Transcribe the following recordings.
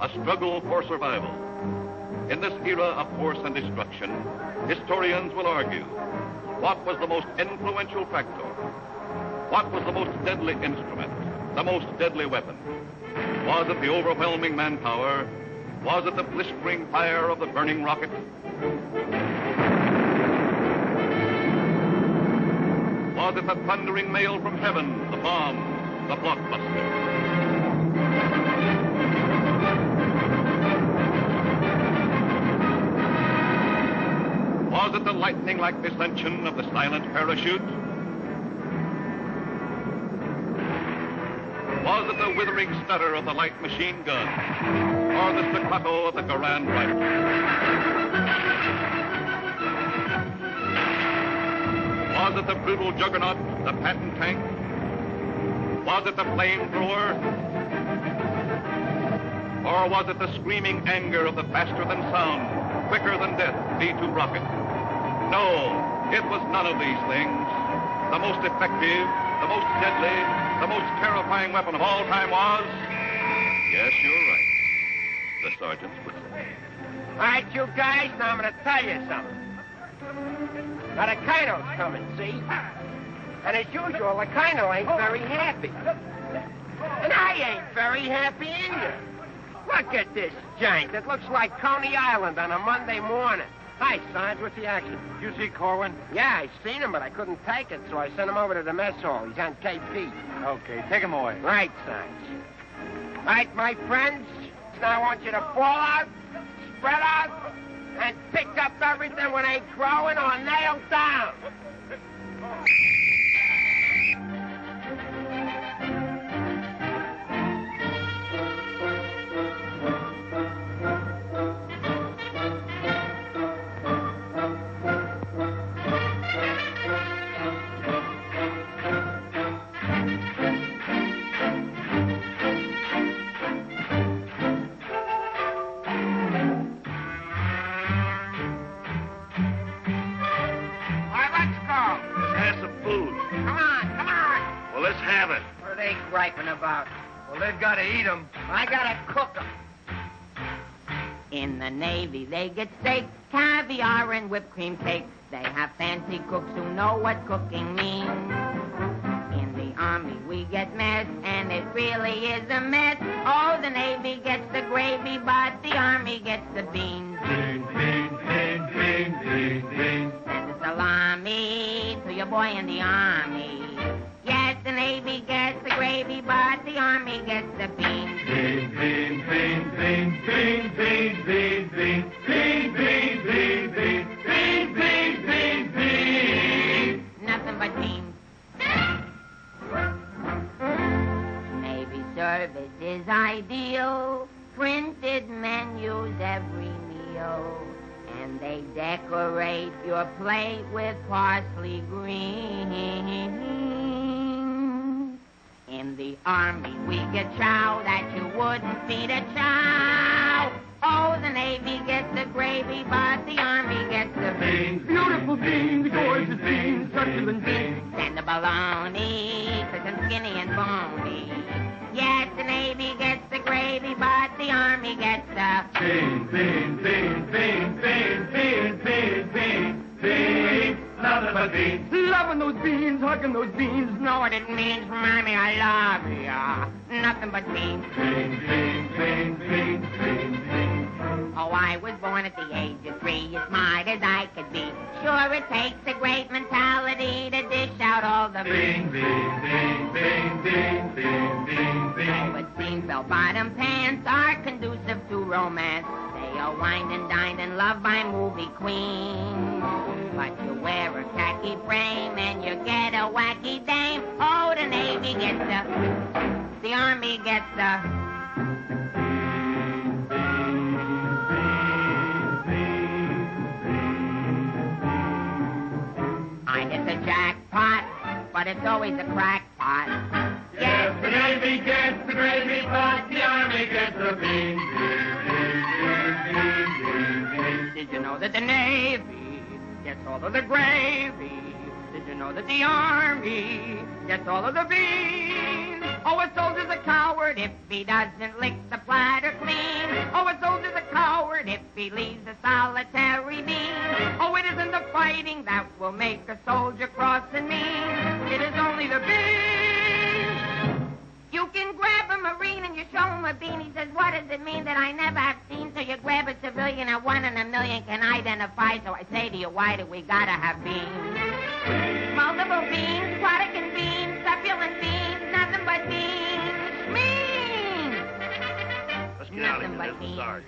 a struggle for survival. In this era of force and destruction, historians will argue, what was the most influential factor? What was the most deadly instrument, the most deadly weapon? Was it the overwhelming manpower? Was it the blistering fire of the burning rocket? Was it the thundering mail from heaven, the bomb, the blockbuster? Was it the lightning-like descension of the silent parachute? Was it the withering stutter of the light machine gun? Or the staccato of the Garand rifle? Was it the brutal juggernaut, the Patton tank? Was it the flamethrower? Or was it the screaming anger of the faster-than-sound, quicker-than-death V-2 rocket? No, it was none of these things. The most effective, the most deadly, the most terrifying weapon of all time was... Yes, you're right. The sergeant's whistle. All right, you guys, now I'm going to tell you something. Now, the Colonel's coming, see? And as usual, the Colonel ain't very happy. And I ain't very happy either. Look at this giant. It looks like Coney Island on a Monday morning. Hi, Sarge. What's the action? You see Korwin? Yeah, I seen him, but I couldn't take it, so I sent him over to the mess hall. He's on KP. Okay, take him away. Right, Sarge. All right, my friends. Now I want you to fall out, spread out, and pick up everything when ain't growing or nailed down. Griping about? Well, they've got to eat them. I gotta cook them. In the Navy, they get steak, caviar, and whipped cream cake. They have fancy cooks who know what cooking means. In the Army, we get mess, and it really is a mess. Oh, the Navy gets the gravy, but the Army gets the beans. Beans, beans, beans, beans, beans, beans. Send the salami to your boy in the Army. Yes, the Navy gets the gravy, but the Army gets the beans. Beans, beans, beans, beans, beans, beans, beans, beans, beans, beans, beans, beans, beans, beans, beans. Nothing but beans. Navy service is ideal. Printed menus every meal. And they decorate your plate with parsley green. In the Army, we get chow that you wouldn't feed a chow. Oh, the Navy gets the gravy, but the Army gets the beans. Beautiful beans, gorgeous beans, succulent beans. And the bologna, cooking skinny and bony. Yes, the Navy gets the gravy, but the Army gets the beans, beans, beans, beans, beans, beans, beans, beans, beans. Nothing but beans. Loving those beans, hugging those beans. Know what it means, Mommy, I love ya. Nothing but beans. Beans, beans, beans, beans, beans, beans. Oh, I was born at the age of 3, as smart as I could be. Sure, it takes a great mentality to dish out all the beans. Beans, beans, beans, beans, beans, beans, beans. Oh, but bean bell-bottom pants are conducive to romance. They are wined and dined and loved by movie queens. But you wear a khaki frame and you get a wacky dame. Oh, the Navy gets the Army gets the... I hit the jackpot, but it's always a crackpot. Yes, the Navy gets the gravy, but the Army gets the beans. Did you know that the Navy gets all of the gravy? Did you know that the Army gets all of the beans? Oh, a soldier's a coward if he doesn't lick the platter clean. Oh, a soldier's a coward if he leaves a solitary bean. Oh, it isn't the fighting that will make a soldier cross and mean. It is only the bean. You can grab a Marine and you show him a bean. He says, what does it mean that I never have seen? So you grab a civilian and 1 in a million can identify. So I say to you, why do we gotta have beans? Multiple beans, Protestant beans, succulent beans, nothing but beans. Mean! Let's get out of Nothing here. but This is beans. ours.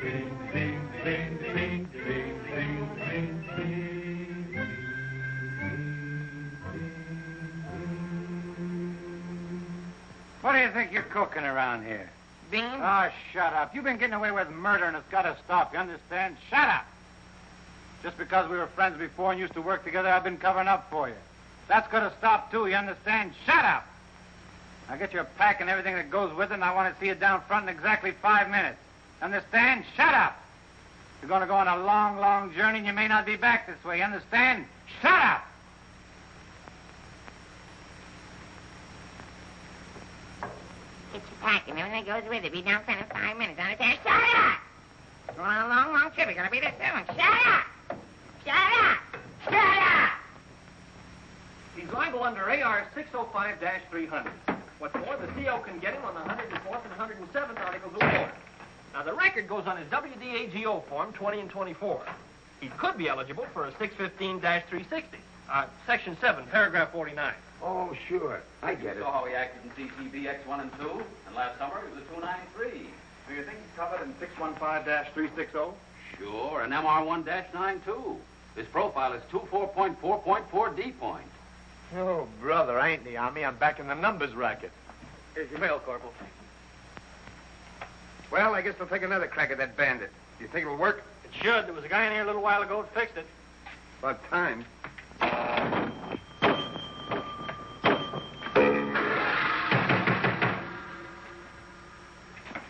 What do you think you're cooking around here? Beans? Oh, shut up. You've been getting away with murder, and it's got to stop. You understand? Shut up. Just because we were friends before and used to work together, I've been covering up for you. That's got to stop, too. You understand? Shut up. Now get your pack and everything that goes with it, and I want to see you down front in exactly 5 minutes. Understand? Shut up. You're going to go on a long, long journey, and you may not be back this way. You understand? Shut up. Get your pack and everything that goes with it. Be down front in 5 minutes. Understand? Shut up! Going on a long, long trip. You're gonna be there soon. Shut up! Shut up! Shut up! He's liable under AR 605-300. What's more, the CO can get him on the 104th and 107th Articles of War. Now, the record goes on his WDAGO form 20 and 24. He could be eligible for a 615-360. Section 7, paragraph 49. Oh, sure. I get it. Saw how he acted in CCB X1 and 2, and last summer he was a 293. Do you think he's covered in 615-360? Sure, and MR1-92. His profile is 24.4.4 D point. Oh, brother, I ain't in the Army. I'm back in the numbers racket. Here's your mail, Corporal. Well, I guess we'll take another crack at that bandit. Do you think it'll work? It should. There was a guy in here a little while ago that fixed it. About time.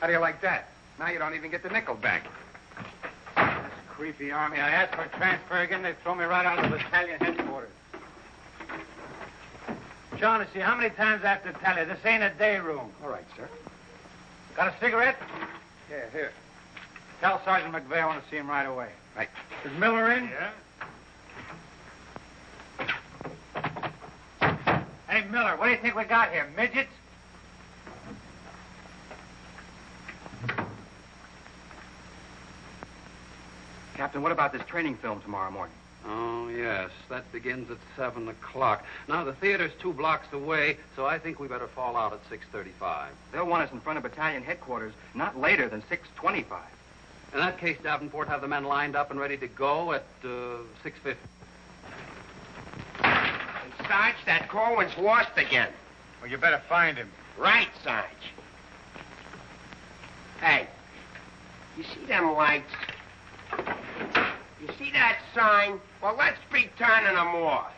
How do you like that? Now you don't even get the nickel back. That's creepy, Army. I asked for a transfer again. They throw me right out of the battalion headquarters. Shaughnessy, how many times I have to tell you? This ain't a day room. All right, sir. Got a cigarette? Yeah, here. Tell Sergeant McVey I want to see him right away. Right. Is Miller in? Yeah? Hey, Miller, what do you think we got here? Midgets? Captain, what about this training film tomorrow morning? Oh, yes, that begins at 7 o'clock. Now, the theater's 2 blocks away, so I think we better fall out at 6:35. They'll want us in front of battalion headquarters not later than 6:25. In that case, Davenport, have the men lined up and ready to go at 6:50. Hey, Sarge, that Korwin's lost again. Well, you better find him. Right, Sarge. Hey, you see them lights? You see that sign? Well, let's be turning them off.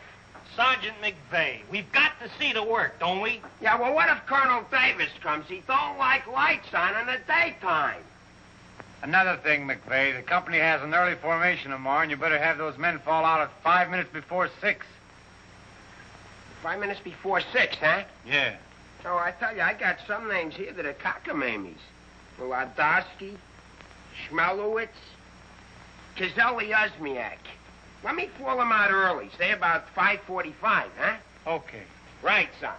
Sergeant McVey, we've got to see the work, don't we? Yeah, well, what if Colonel Davis comes? He don't like lights on in the daytime. Another thing, McVey, the company has an early formation tomorrow, and you better have those men fall out at 5 minutes before 6. 5 minutes before 6, huh? Yeah. So I tell you, I got some names here that are cockamammies. Wladowski, Schmelowitz, Kazeli Osmiak. Let me fall them out early, say about 5:45, huh? Okay. Right, son.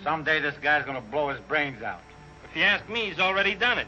Someday this guy's gonna blow his brains out. If you ask me, he's already done it.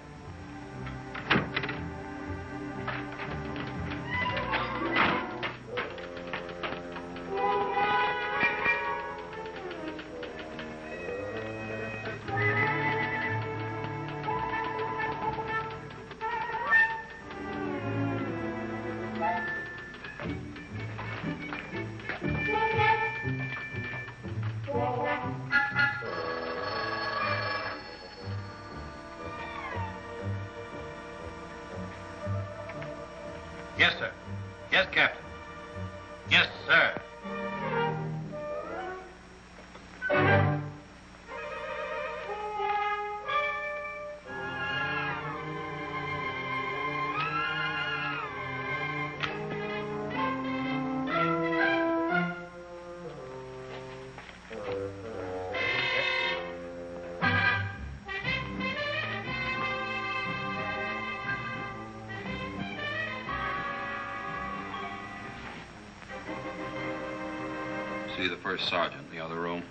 see the first sergeant in the other room.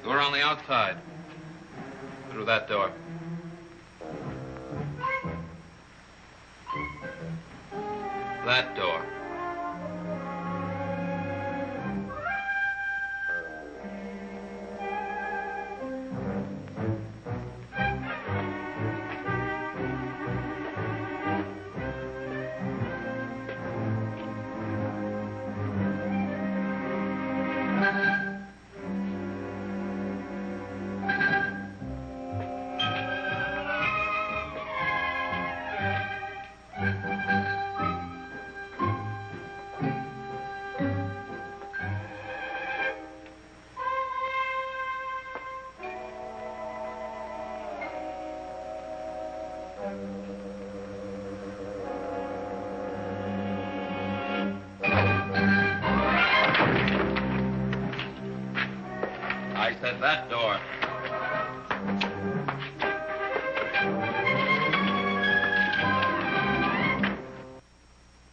Door on the outside. Through that door. That door. That door.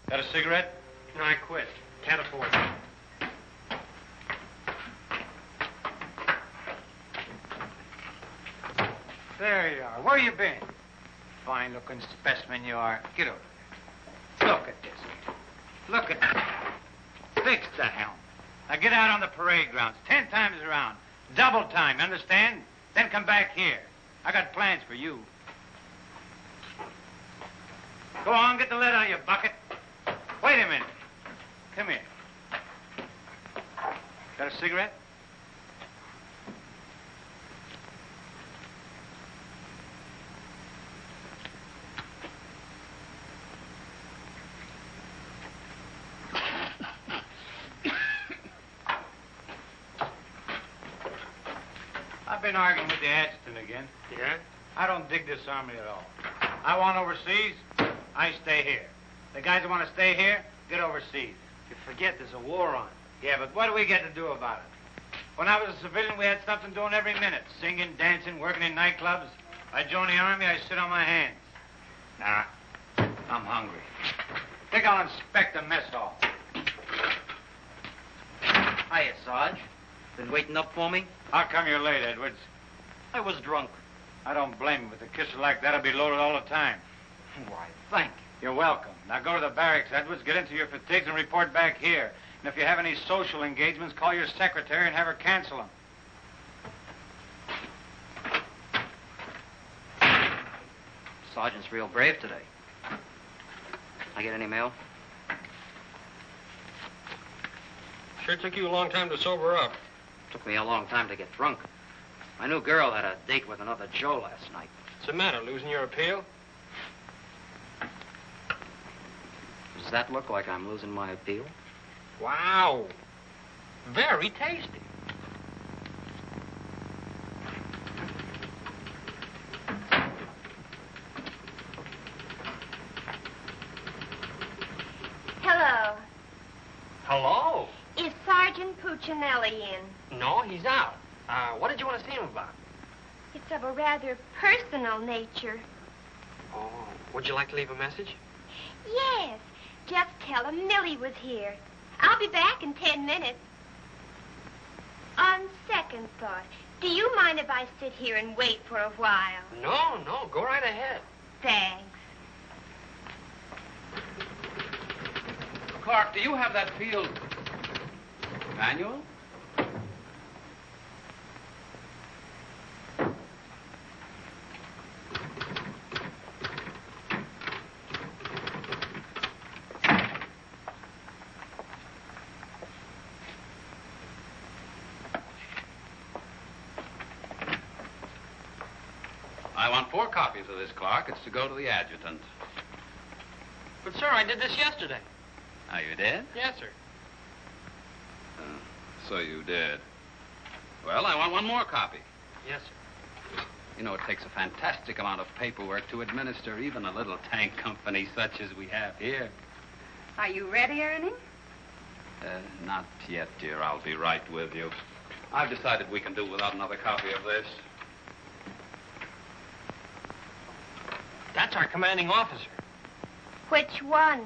Got a cigarette? No, I quit. Can't afford it. There you are. Where you been? Fine-looking specimen you are. Get over there. Look at this. Look at this. Fix the helm. Now get out on the parade grounds 10 times around. Double time, understand? Then come back here. I got plans for you. Go on, get the lead out of your bucket. Wait a minute. Come here. Got a cigarette? I've been arguing with the adjutant again. Yeah? I don't dig this army at all. I want overseas, I stay here. The guys that want to stay here, get overseas. You forget there's a war on. Yeah, but what do we get to do about it? When I was a civilian, we had something doing every minute. Singing, dancing, working in nightclubs. I joined the army, I sit on my hands. Nah, I'm hungry. Think I'll inspect the mess hall. Hiya, Sarge. Been waiting up for me? How come you're late, Edwards? I was drunk. I don't blame you. With a kisser like that, I'll be loaded all the time. Why, thank you. You're welcome. Now go to the barracks, Edwards, get into your fatigues and report back here. And if you have any social engagements, call your secretary and have her cancel them. Sergeant's real brave today. I get any mail? Sure took you a long time to sober up. Took me a long time to get drunk. My new girl had a date with another Joe last night. What's the matter, losing your appeal? Does that look like I'm losing my appeal? Wow. Very tasty. Hello. Hello. Is Sergeant Puccinelli in? No, he's out. What did you want to see him about? It's of a rather personal nature. Oh, would you like to leave a message? Yes. Just tell him Millie was here. I'll be back in 10 minutes. On second thought, do you mind if I sit here and wait for a while? No, go right ahead. Thanks. Clark, do you have that field manual? I want 4 copies of this, Clark. It's to go to the adjutant. But, sir, I did this yesterday. Oh, you did? Yes, sir. So you did. Well, I want 1 more copy. Yes, sir. You know, it takes a fantastic amount of paperwork to administer even a little tank company such as we have here. Are you ready, Ernie? Not yet, dear. I'll be right with you. I've decided we can do without another copy of this. That's our commanding officer. Which one?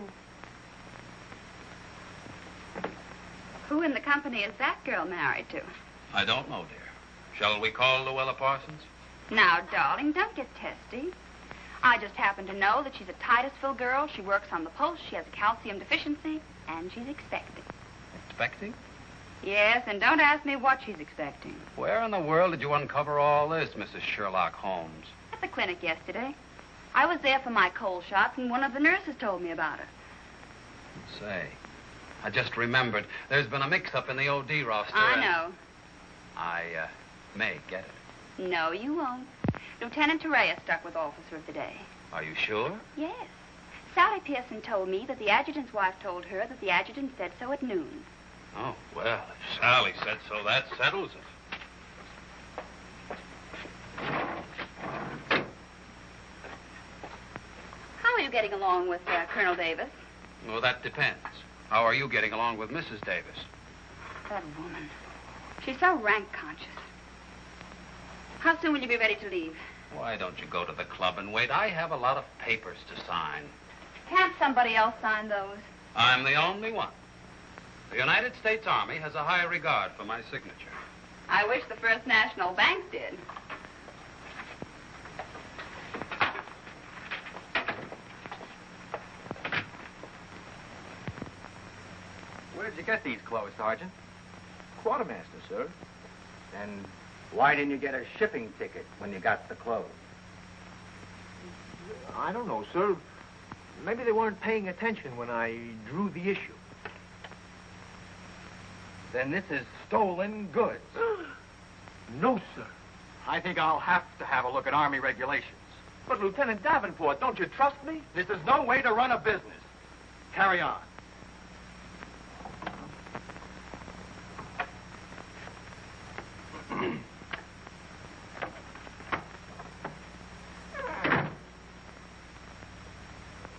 Who in the company is that girl married to? I don't know, dear. Shall we call Luella Parsons? Now, darling, don't get testy. I just happen to know that she's a Titusville girl. She works on the post. She has a calcium deficiency, and she's expecting. Expecting? Yes, and don't ask me what she's expecting. Where in the world did you uncover all this, Mrs. Sherlock Holmes? At the clinic yesterday. I was there for my cold shots, and one of the nurses told me about it. Say, I just remembered. There's been a mix-up in the OD roster. I know. I may get it. No, you won't. Lieutenant Terray is stuck with Officer of the Day. Are you sure? Yes. Sally Pearson told me that the adjutant's wife told her that the adjutant said so at noon. Oh, well, if Sally said so, that settles it. How are you getting along with Colonel Davis? Well, that depends. How are you getting along with Mrs. Davis? That woman. She's so rank conscious. How soon will you be ready to leave? Why don't you go to the club and wait? I have a lot of papers to sign. Can't somebody else sign those? I'm the only one. The United States Army has a high regard for my signature. I wish the First National Bank did. Where'd you get these clothes, Sergeant? Quartermaster, sir. And why didn't you get a shipping ticket when you got the clothes? I don't know, sir. Maybe they weren't paying attention when I drew the issue. Then this is stolen goods. No, sir. I think I'll have to have a look at Army regulations. But, Lieutenant Davenport, don't you trust me? This is no way to run a business. Carry on.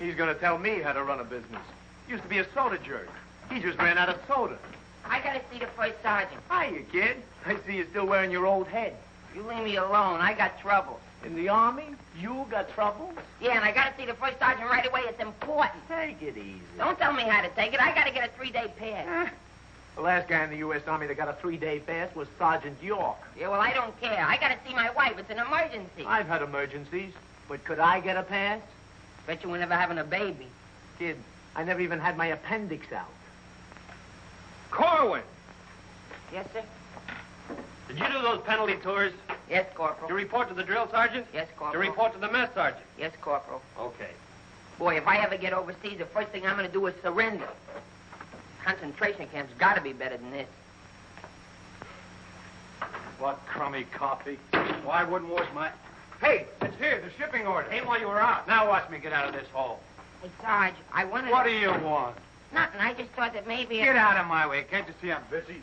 He's going to tell me how to run a business. Used to be a soda jerk. He just ran out of soda. I gotta see the first sergeant. Hiya, kid. I see you're still wearing your old head. You leave me alone. I got trouble. In the Army? You got trouble? Yeah, and I gotta see the first sergeant right away. It's important. Take it easy. Don't tell me how to take it. I gotta get a 3-day pass. The last guy in the U.S. Army that got a 3-day pass was Sergeant York. Yeah, well, I don't care. I gotta see my wife. It's an emergency. I've had emergencies, but could I get a pass? Bet you were never having a baby. Kid, I never even had my appendix out. Korwin! Yes, sir? Did you do those penalty tours? Yes, Corporal. To report to the drill sergeant? Yes, To Corporal. report to the mess sergeant? Yes, Corporal. Okay. Boy, if I ever get overseas, the first thing I'm gonna do is surrender. Concentration camp's gotta be better than this. What crummy coffee. Well, I wouldn't wash my... Hey, it's here, the shipping order. Ain't while you were out. Now watch me get out of this hole. Hey, Sarge, I wanted What to... do you want? Nothing. I just thought that maybe... Get out of my way. Can't you see I'm busy?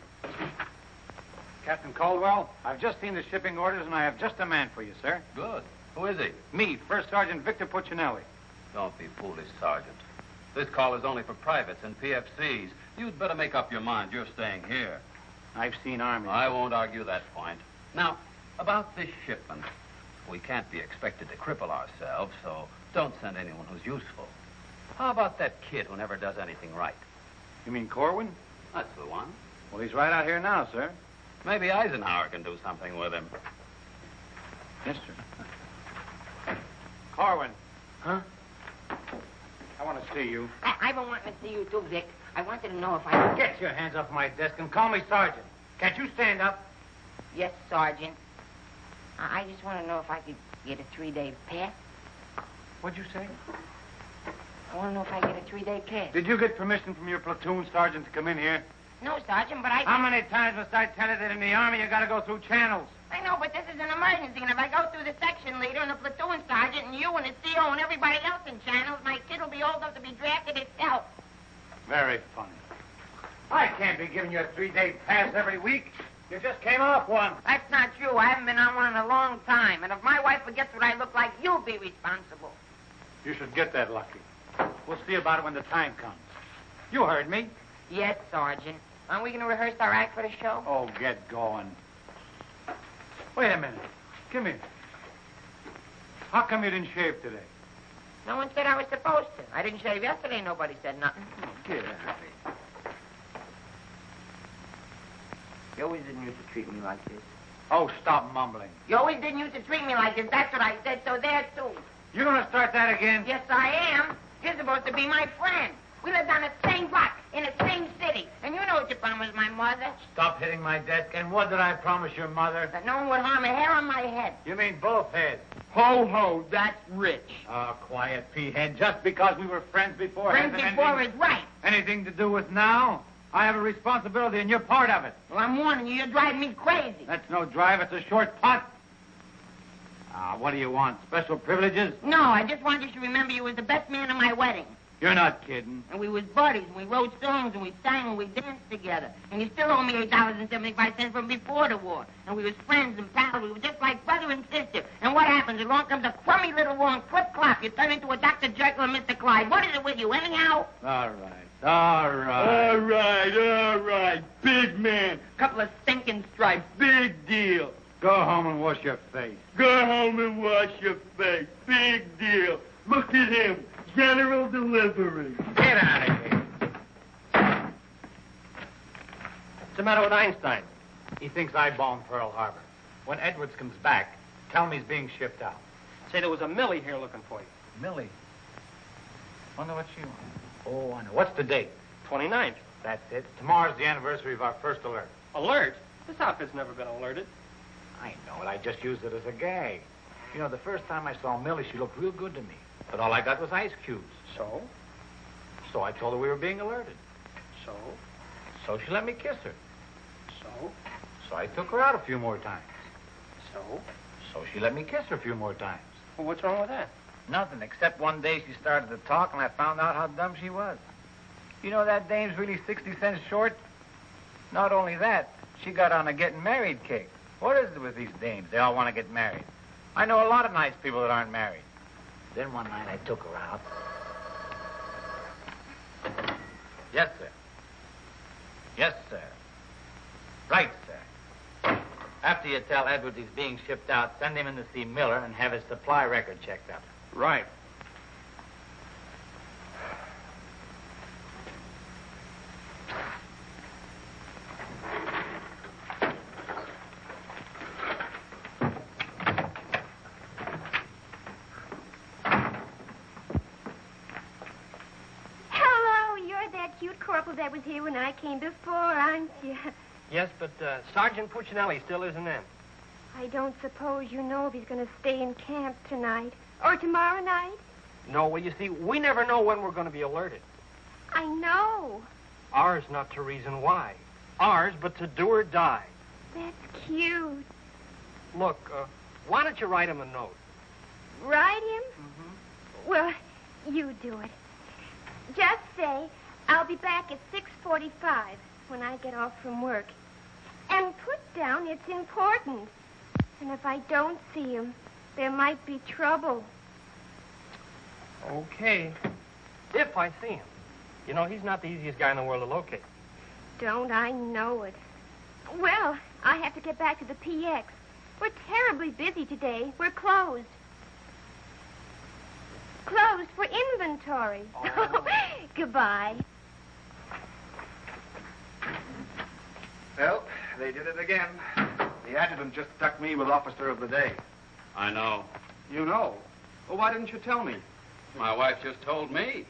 Captain Caldwell, I've just seen the shipping orders, and I have just a man for you, sir. Good. Who is he? Me, First Sergeant Victor Puccinelli. Don't be foolish, Sergeant. This call is only for privates and PFCs. You'd better make up your mind. You're staying here. I've seen Army. I won't argue that point. Now, about this shipment. We can't be expected to cripple ourselves, so don't send anyone who's useful. How about that kid who never does anything right? You mean Korwin? That's the one. Well, he's right out here now, sir. Maybe Eisenhower can do something with him. Yes, sir. Korwin. Huh? I want to see you. I've been wanting to see you too, Vic. I wanted to know if I... Get your hands off my desk and call me Sergeant. Can't you stand up? Yes, Sergeant. I just want to know if I could get a 3-day pass. What'd you say? I want to know if I get a 3-day pass. Did you get permission from your platoon sergeant to come in here? No, Sergeant, but I... How many times must I tell you that in the Army you gotta go through channels? I know, but this is an emergency, and if I go through the section leader and the platoon sergeant and you and the CO and everybody else in channels, my kid will be old enough to be drafted itself. Very funny. I can't be giving you a 3-day pass every week. You just came off one. That's not true. I haven't been on one in a long time, and if my wife forgets what I look like, you'll be responsible. You should get that lucky. We'll see about it when the time comes. You heard me. Yes, Sergeant. Aren't we going to rehearse our act for the show? Oh, get going. Wait a minute. Come here. How come you didn't shave today? No one said I was supposed to. I didn't shave yesterday. Nobody said nothing. Get out of here. You always didn't used to treat me like this. Oh, stop mumbling. You always didn't used to treat me like this. That's what I said, so there, too. You gonna start that again? Yes, I am. You're supposed to be my friend. We lived on the same block, in the same city. And you know what you promised my mother. Stop hitting my desk. And what did I promise your mother? That no one would harm a hair on my head. You mean both heads? Ho, ho, that's rich. Oh, quiet, P-head. Just because we were friends before... Friends before is right. Anything to do with now? I have a responsibility, and you're part of it. Well, I'm warning you. You're driving me crazy. That's no drive. It's a short putt. What do you want? Special privileges? No, I just want you to remember you was the best man at my wedding. You're not kidding. And we was buddies, and we wrote songs, and we sang, and we danced together. And you still owe me $8.75 from before the war. And we was friends and pals. We were just like brother and sister. And what happens? Along comes a crummy little war and clip-clop. You turn into a Dr. Jekyll and Mr. Clyde. What is it with you, anyhow? All right. Big man. Couple of stinking stripes. Big deal. Go home and wash your face. Go home and wash your face. Big deal. Look at him. General delivery. Get out of here. What's the matter with Einstein? He thinks I bombed Pearl Harbor. When Edwards comes back, tell him he's being shipped out. Say there was a Millie here looking for you. Millie? Wonder what she wants. Oh, I know. What's the date? 29th. That's it. Tomorrow's the anniversary of our first alert. Alert? This outfit's never been alerted. I know it. I just used it as a gag. You know, the first time I saw Millie, she looked real good to me. But all I got was ice cubes. So? So I told her we were being alerted. So? So she let me kiss her. So? So I took her out a few more times. So? So she let me kiss her a few more times. Well, what's wrong with that? Nothing, except one day she started to talk and I found out how dumb she was. You know that dame's really 60 cents short? Not only that, she got on a getting married kick. What is it with these dames? They all want to get married. I know a lot of nice people that aren't married. Then one night I took her out. Yes, sir. Yes, sir. Right, sir. After you tell Edwards he's being shipped out, send him in to see Miller and have his supply record checked out. Right. That was here when I came before, aren't you? Yes, but Sergeant Puccinelli still isn't in. I don't suppose you know if he's going to stay in camp tonight or tomorrow night? No, well, you see, we never know when we're going to be alerted. I know. Ours not to reason why. Ours, but to do or die. That's cute. Look, why don't you write him a note? Write him? Mm-hmm. Well, you do it. Just say, I'll be back at 6:45 when I get off from work. And put down it's important. And if I don't see him, there might be trouble. Okay. If I see him. You know, he's not the easiest guy in the world to locate. Don't I know it? Well, I have to get back to the PX. We're terribly busy today. We're closed. Closed for inventory. Oh. Goodbye. Well, they did it again. The adjutant just stuck me with Officer of the Day. I know. You know? Well, why didn't you tell me? My wife just told me.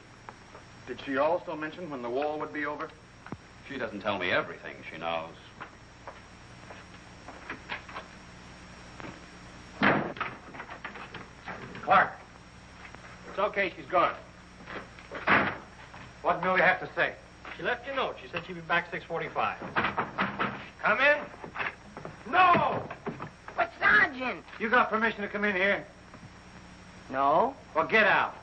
Did she also mention when the war would be over? She doesn't tell me everything she knows. Clark. It's okay, she's gone. What did Millie have to say? She left you a note. She said she'd be back 6:45. Come in. No! But, Sergeant! You got permission to come in here? No. Well, get out.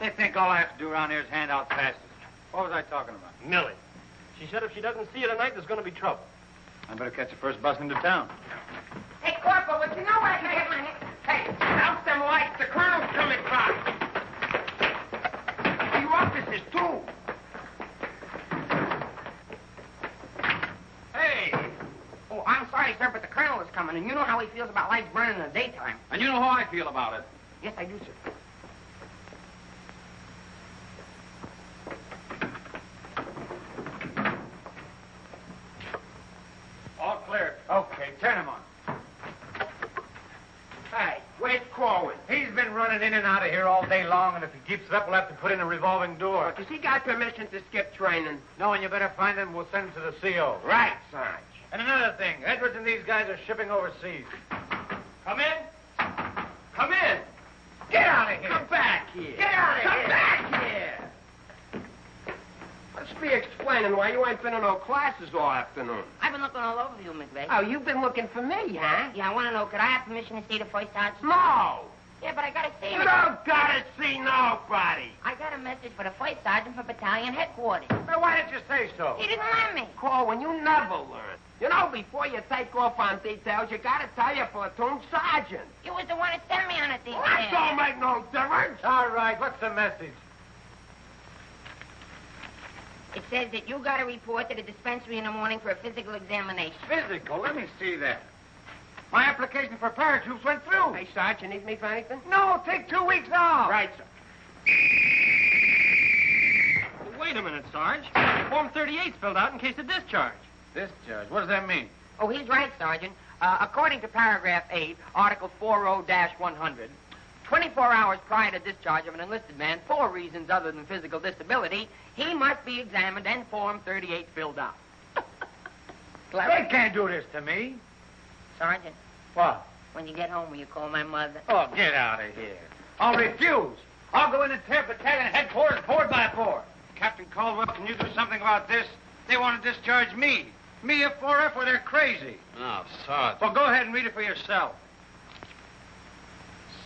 They think all I have to do around here is hand out passes. What was I talking about? Millie. She said if she doesn't see you tonight, there's going to be trouble. I better catch the first bus into town. Hey, Corporal, would you know where I can get my hand? Hey, out them lights. The colonel's coming by. You officers, too. Hey. Oh, I'm sorry, sir, but the colonel is coming, and you know how he feels about lights burning in the daytime. And you know how I feel about it. Yes, I do, sir. running in and out of here all day long, and if he keeps it up, we'll have to put in a revolving door. Does he got permission to skip training? No, and you better find him. We'll send him to the CO. Right, Sarge. And another thing, Edwards and these guys are shipping overseas. Come in. Come in. Get out of here. Come back here. Get out of here. Come back here. Let's be explaining why you ain't been in no classes all afternoon. I've been looking all over you, McVey. Oh, you've been looking for me, huh? Yeah, I want to know, could I have permission to see the first sergeant? No. Yeah, but I got to see him. You don't gotta see nobody. I got a message for the first sergeant for battalion headquarters. Well, why didn't you say so? He didn't let me. Korwin, you never learn. You know, before you take off on details, you gotta tell your platoon sergeant. You was the one that sent me on a detail. Well, that don't make no difference. All right, what's the message? It says that you got to report to the dispensary in the morning for a physical examination. Physical? Let me see that. My application for paratroops went through. Hey, Sarge, you need me for anything? No, take 2 weeks off. Right, sir. Wait a minute, Sarge. Form 38's filled out in case of discharge. Discharge? What does that mean? Oh, he's right, Sergeant. According to paragraph 8, Article 40-100, 24 hours prior to discharge of an enlisted man for reasons other than physical disability, he must be examined and Form 38 filled out. They can't do this to me. Sergeant, What? when you get home, will you call my mother? Oh, get out of here. I'll refuse. I'll go in and tear battalion headquarters board by board. Captain Caldwell, can you do something about this? They want to discharge me. Me a 4F or they're crazy. Now, Sergeant. Well, go ahead and read it for yourself.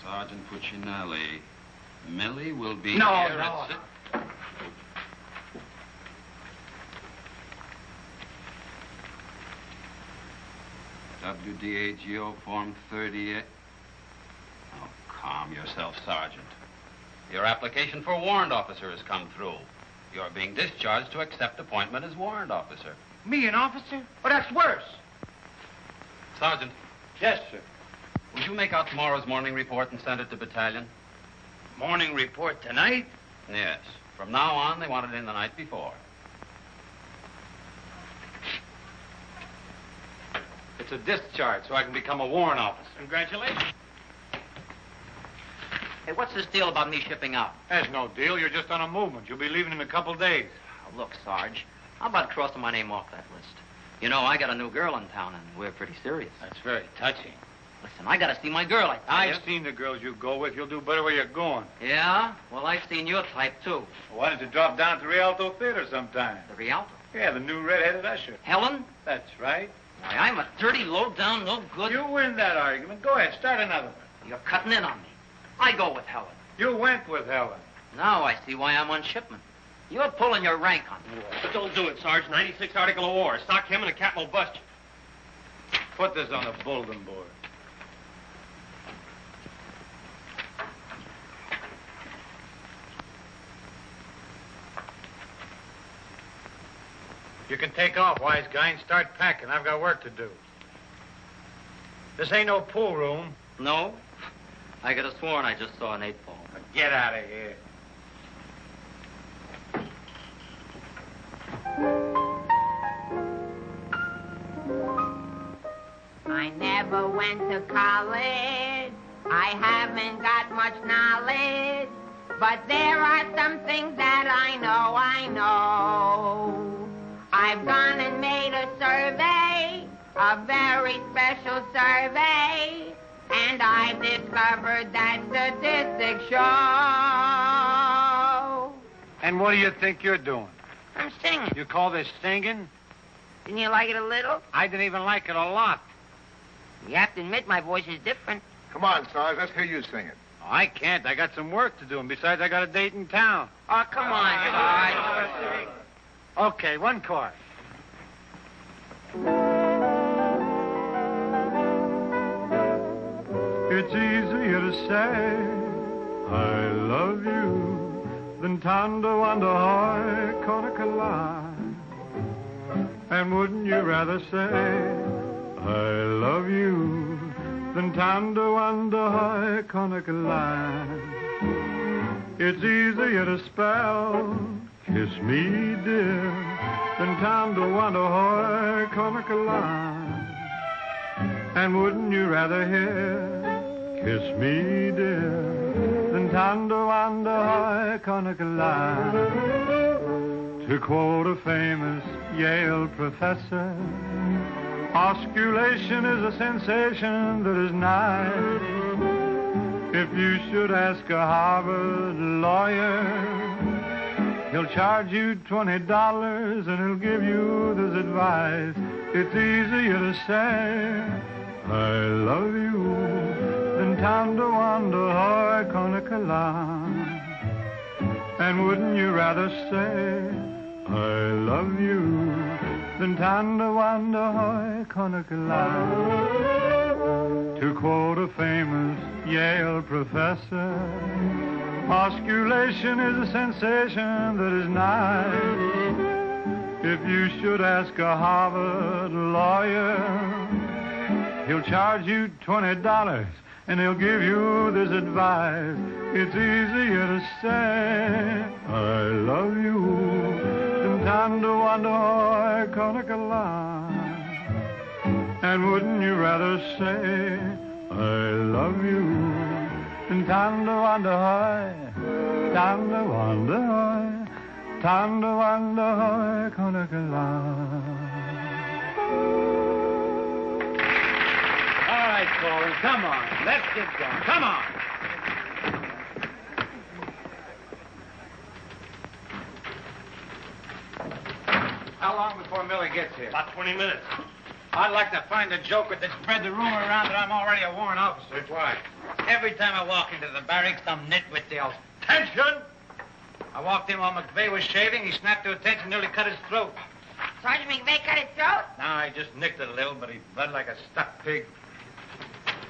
Sergeant Puccinelli. Millie will be No, here no. at WDAGO Form 38. Oh, calm yourself, Sergeant. Your application for warrant officer has come through. You're being discharged to accept appointment as warrant officer. Me, an officer? Oh, that's worse. Sergeant, Yes, sir. would you make out tomorrow's morning report and send it to battalion? Morning report tonight? Yes. From now on, they want it in the night before. It's a discharge, so I can become a warrant officer. Congratulations. Hey, what's this deal about me shipping out? There's no deal. You're just on a movement. You'll be leaving in a couple days. Oh, look, Sarge, how about crossing my name off that list? You know, I got a new girl in town, and we're pretty serious. That's very touching. Listen, I got to see my girl, I tell you. I've seen the girls you go with. You'll do better where you're going. Yeah? Well, I've seen your type, too. Well, why don't you drop down to Rialto Theater sometime? The Rialto. Yeah, the new red-headed usher. Helen? That's right. Why, I'm a dirty, low-down, no good... You win that argument. Go ahead, start another one. You're cutting in on me. I go with Helen. You went with Helen. Now I see why I'm on shipment. You're pulling your rank on me. Don't do it, Sarge. 96 Article of War. Stock him and a Capt will bust you. Put this on the bulletin board. You can take off, wise guy, and start packing. I've got work to do. This ain't no pool room. No? I could have sworn I just saw an 8-ball. Now get out of here. I never went to college. I haven't got much knowledge. But there are some things that I know. I've gone and made a survey, a very special survey, and I've discovered that statistics show. And what do you think you're doing? I'm singing. You call this singing? Didn't you like it a little? I didn't even like it a lot. You have to admit my voice is different. Come on, Sarge, let's hear you sing it. Oh, I can't. I got some work to do, and besides, I got a date in town. Oh, come on, Sarge. Okay, one chord. It's easier to say I love you than tanda wanda high Konakala. And wouldn't you rather say I love you than tanda wanda high Konakala? It's easier to spell kiss me dear than tanda wanda high Konakala. And wouldn't you rather hear kiss me, dear, tando wanda konakalai. To quote a famous Yale professor, osculation is a sensation that is nice. If you should ask a Harvard lawyer, he'll charge you $20 and he'll give you this advice. It's easier to say, I love you, than tando wanda hoi konakala. And wouldn't you rather say, I love you, than tando wanda hoi konakala. To quote a famous Yale professor, osculation is a sensation that is nice. If you should ask a Harvard lawyer, he'll charge you $20 and he'll give you this advice. It's easier to say, I love you, than tando wanda hoi konakala. And wouldn't you rather say, I love you, than tando wanda hoi, tando wanda hoi, tando wanda hoi konakala. All right, Korwin, come on. Let's get going. Come on. How long before Millie gets here? About 20 minutes. I'd like to find a joker that spread the rumor around that I'm already a warrant officer. Why? Every time I walk into the barracks, some nitwit yells, "Attention!" I walked in while McVey was shaving. He snapped to attention, nearly cut his throat. Sergeant McVey cut his throat? No, I just nicked it a little, but he bled like a stuck pig.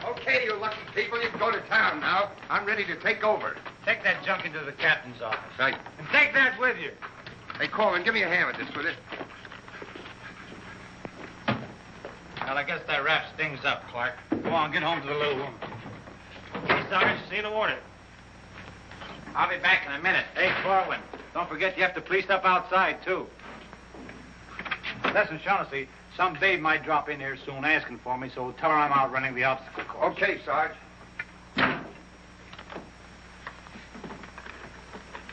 Okay, you lucky people, you can go to town now. I'm ready to take over. Take that junk into the captain's office. Right. And take that with you. Hey, Korwin, give me a hand with this, will you? Well, I guess that wraps things up, Clark. Go on, get home to the little woman. Okay, Sarge, see you in the morning. I'll be back in a minute. Hey, Korwin, don't forget you have to police up outside, too. Listen, Shaughnessy, some babe might drop in here soon asking for me, so tell her I'm out running the obstacle course. Okay, Sarge.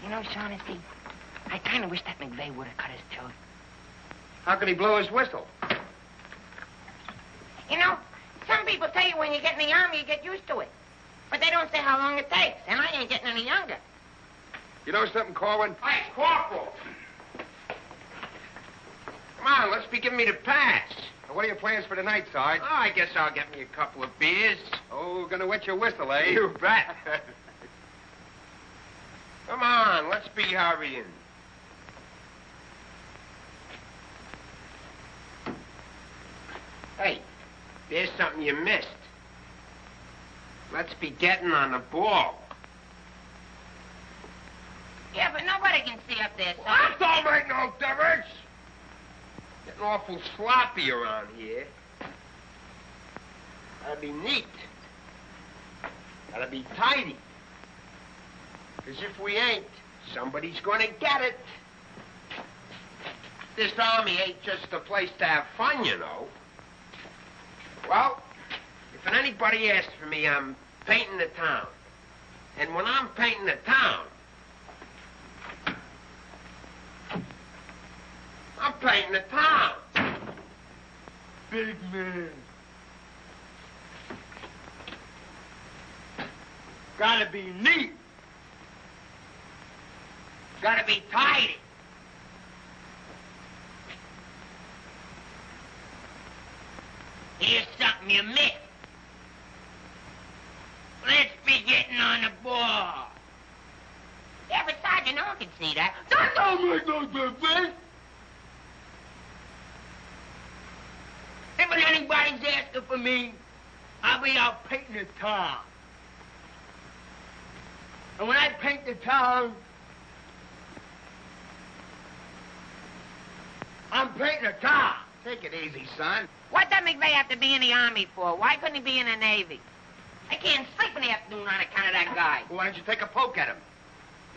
You know, Shaughnessy, I kind of wish that McVey would have cut his throat. How can he blow his whistle? You know, some people tell you when you get in the Army, you get used to it. But they don't say how long it takes, and I ain't getting any younger. You know something, Korwin? Hey, Corporal! Come on, let's be giving me the pass. Now, what are your plans for tonight, Sarge? Oh, I guess I'll get me a couple of beers. Oh, gonna wet your whistle, eh? You bet. Come on, let's be hurrying. Hey, there's something you missed. Let's be getting on the ball. Yeah, but nobody can see up there, That don't make no difference. Getting awful sloppy around here. Gotta be neat. Gotta be tidy. Because if we ain't, somebody's gonna get it. This army ain't just a place to have fun, you know. Well, if anybody asks for me, I'm painting the town. And when I'm painting the town, I'm painting the town. Big man. Gotta be neat. Gotta be tidy. Here's something you missed. Let's be getting on the ball. Yeah, but Sergeant, no one can see that. That don't make no difference. If anybody's asking for me, I'll be out painting the town. And when I paint the town, I'm painting the town. Take it easy, son. What does McVey have to be in the Army for? Why couldn't he be in the Navy? I can't sleep in the afternoon on account of that guy. Why don't you take a poke at him?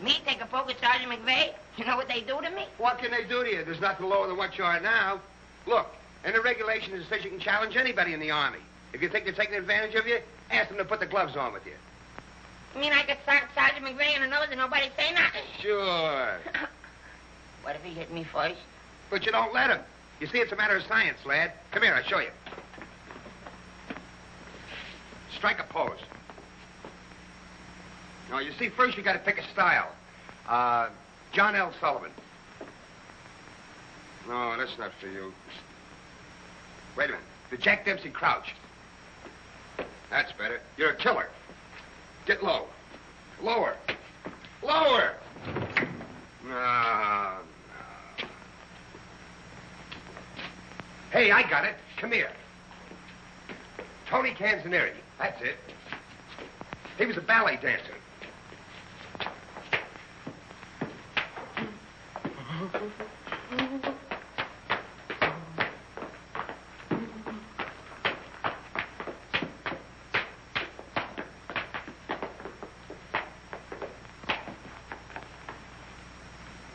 Me take a poke at Sergeant McVey? You know what they do to me? What can they do to you? There's nothing lower than what you are now. Look, and the regulation is that you can challenge anybody in the Army. If you think they're taking advantage of you, ask them to put the gloves on with you. You mean I could start Sergeant McVey in the nose and nobody say nothing? Sure. What if he hit me first? But you don't let him. You see, it's a matter of science, lad. Come here, I'll show you. Strike a pose. Now, you see, first you got to pick a style. John L. Sullivan. No, that's not for you. Wait a minute. The Jack Dempsey Crouch. That's better. You're a killer. Get low. Lower. Lower. No. Hey, I got it. Come here. Tony Canzoneri. That's it. He was a ballet dancer.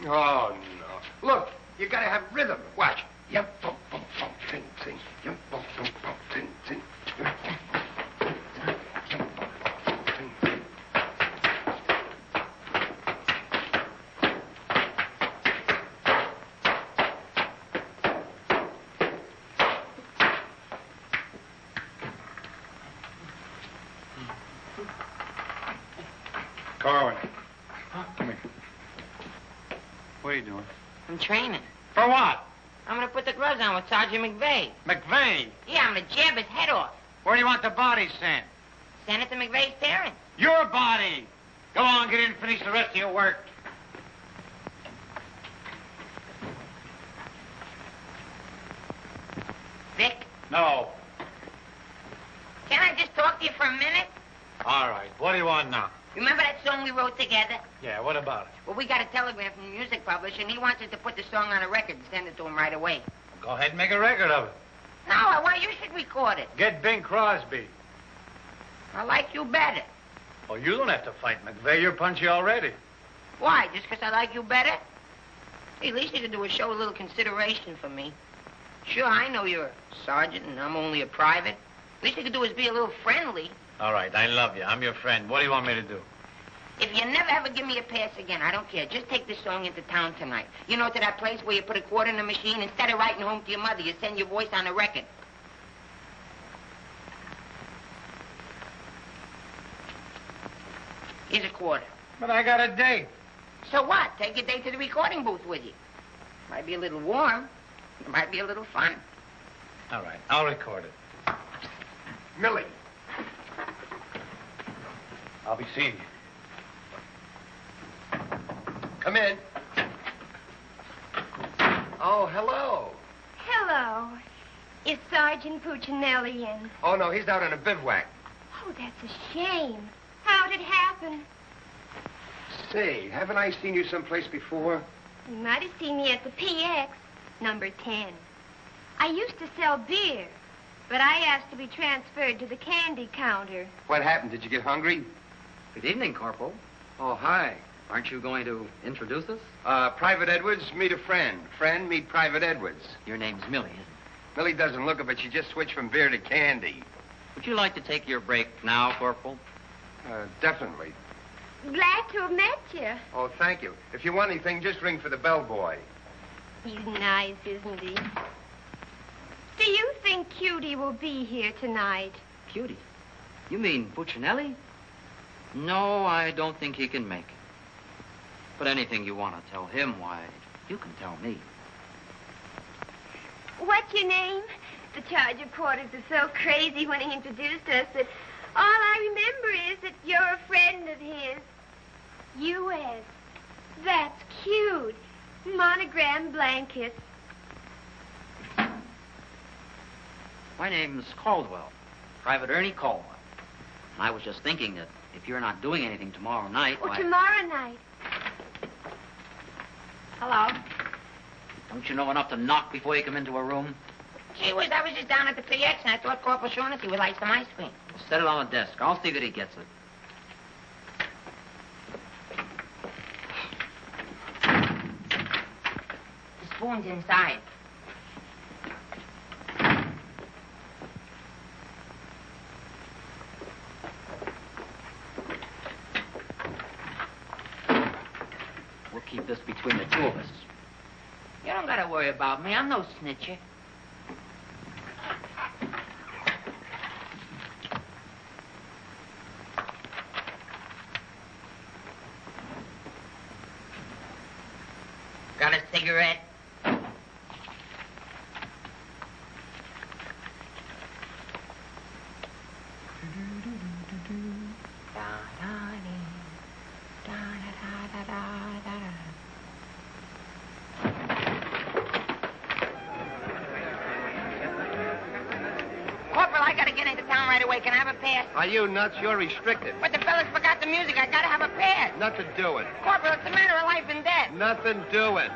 Oh, no. Look, you gotta have rhythm. Watch. Yum, bum, bum, bum, sing, sing. Yum, bum, bum, bum, sing, sing. Yum, bum, bum, yum, bum, bum, sing, sing. Korwin. Come here. What are you doing? I'm training. For what? I'm going to put the gloves on with Sergeant McVey. McVey? Yeah, I'm going to jab his head off. Where do you want the body sent? Send it to McVey's parents. Your body! Go on, get in and finish the rest of your work. Vic, No. can I just talk to you for a minute? All right. What do you want now? Remember that song we wrote together? Yeah, what about it? Well, we got a telegram from the music publisher, and he wants us to put the song on a record and send it to him right away. Go ahead and make a record of it. No, I want you should record it. Get Bing Crosby. I like you better. Oh, you don't have to fight McVey. You're punchy already. Why? Just because I like you better? Hey, at least you could do is show a little consideration for me. Sure, I know you're a sergeant and I'm only a private. At least you could do is be a little friendly. All right, I love you. I'm your friend. What do you want me to do? If you never ever give me a pass again, I don't care. Just take this song into town tonight. You know, to that place where you put a quarter in the machine, instead of writing home to your mother, you send your voice on a record. Here's a quarter. But I got a date. So what? Take your date to the recording booth with you. Might be a little warm. It might be a little fun. All right, I'll record it. Millie. I'll be seeing you. Come in. Oh, hello. Hello. Is Sergeant Puccinelli in? Oh, no, he's out on a bivouac. Oh, that's a shame. How'd it happen? Say, haven't I seen you someplace before? You might have seen me at the PX, number 10. I used to sell beer, but I asked to be transferred to the candy counter. What happened? Did you get hungry? Good evening, Corporal. Oh, hi. Aren't you going to introduce us? Private Edwards, meet a friend. Friend, meet Private Edwards. Your name's Millie, isn't it? Millie doesn't look it, but she just switched from beer to candy. Would you like to take your break now, Corporal? Definitely. Glad to have met you. Oh, thank you. If you want anything, just ring for the bellboy. He's nice, isn't he? Do you think Cutie will be here tonight? Cutie? You mean Puccinelli? No, I don't think he can make it. But anything you want to tell him, why, you can tell me. What's your name? The charge reporters are so crazy when he introduced us that all I remember is that you're a friend of his. U.S. That's cute. Monogram blankets. My name's Caldwell. Private Ernie Caldwell. And I was just thinking that if you're not doing anything tomorrow night, Oh, why... tomorrow night. Hello. Don't you know enough to knock before you come into a room? Gee whiz, I was just down at the PX and I thought Corporal Shaughnessy would like some ice cream. Set it on the desk. I'll see that he gets it. The spoon's inside. We'll keep this between the two of us. You don't gotta worry about me. I'm no snitcher. Got a cigarette? Corporal, I gotta get into town right away. Can I have a pass? Are you nuts? You're restricted. But the fellas forgot the music. I gotta have a pass. Nothing doing. Corporal, it's a matter of life and death. Nothing doing.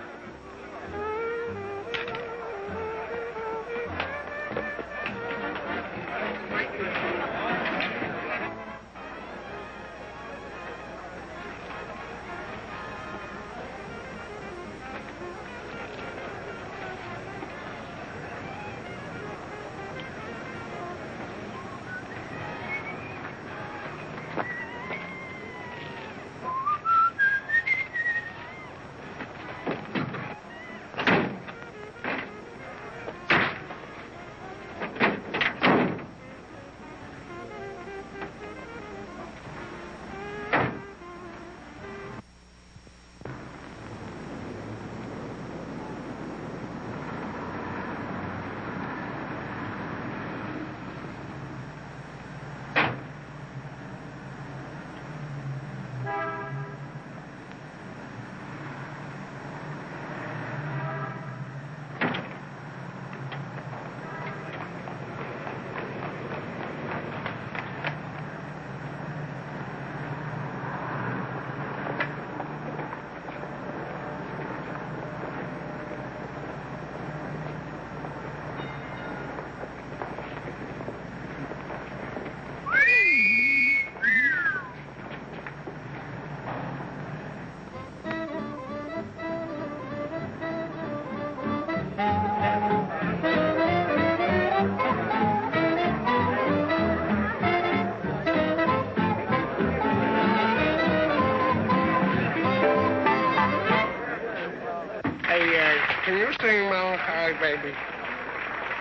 Baby?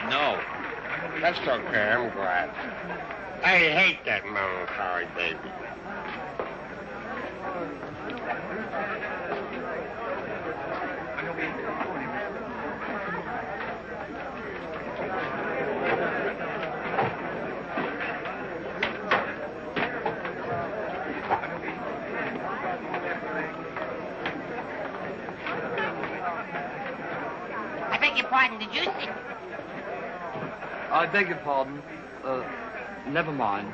No. That's okay, I'm glad. I hate that melancholy baby. Pardon, did you see? I beg your pardon. Never mind.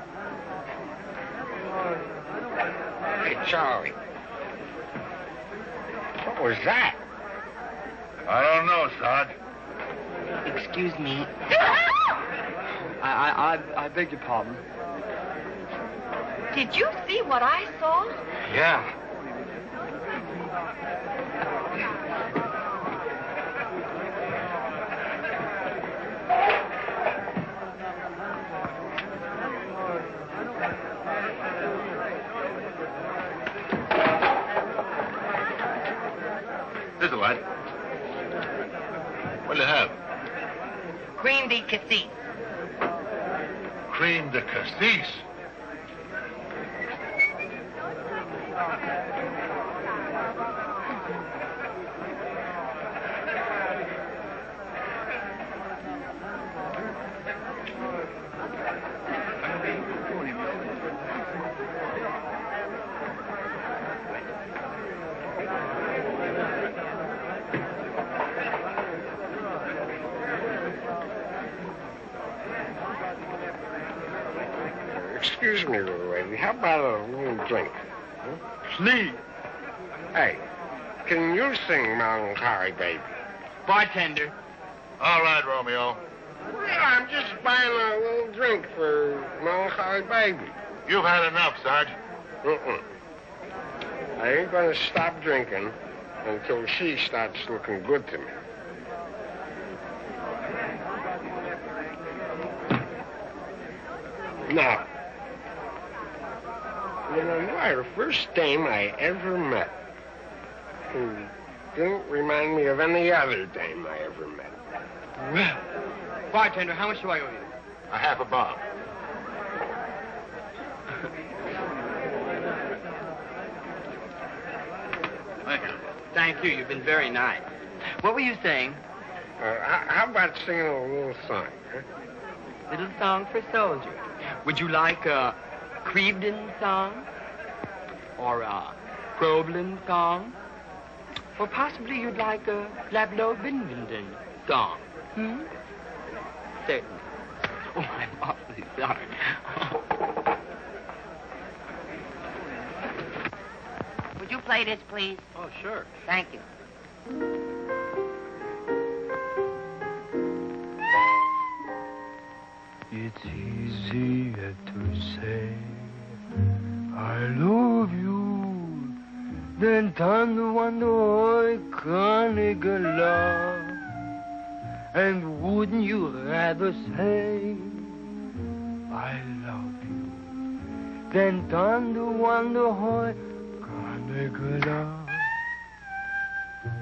Hey, Charlie. What was that? I don't know, Sarge. Excuse me. I beg your pardon. Did you see what I saw? Yeah. This is what? What do you have? Cream de cassis. Cream de cassis. Excuse me, little lady. How about a little drink? Please. Hey, can you sing Melancholy Baby? Bartender. All right, Romeo. Well, I'm just buying a little drink for Melancholy Baby. You've had enough, Sergeant. I ain't gonna stop drinking until she starts looking good to me. Now, you know, you are the first dame I ever met. Didn't remind me of any other dame I ever met. Well, bartender, how much do I owe you? A half a bob. Thank you. Thank you. You've been very nice. What were you saying? How about singing a little song, huh? Little song for soldier. Would you like a Crevedon song? Or a Problem song? Or possibly you'd like a Lablo Bindenden song? Certainly. Oh, I'm awfully sorry. Would you play this, please? Oh, sure. Thank you. It's easier to say I love you than to wonder I can't get love. And wouldn't you rather say I love you than to wonder how I can't get love?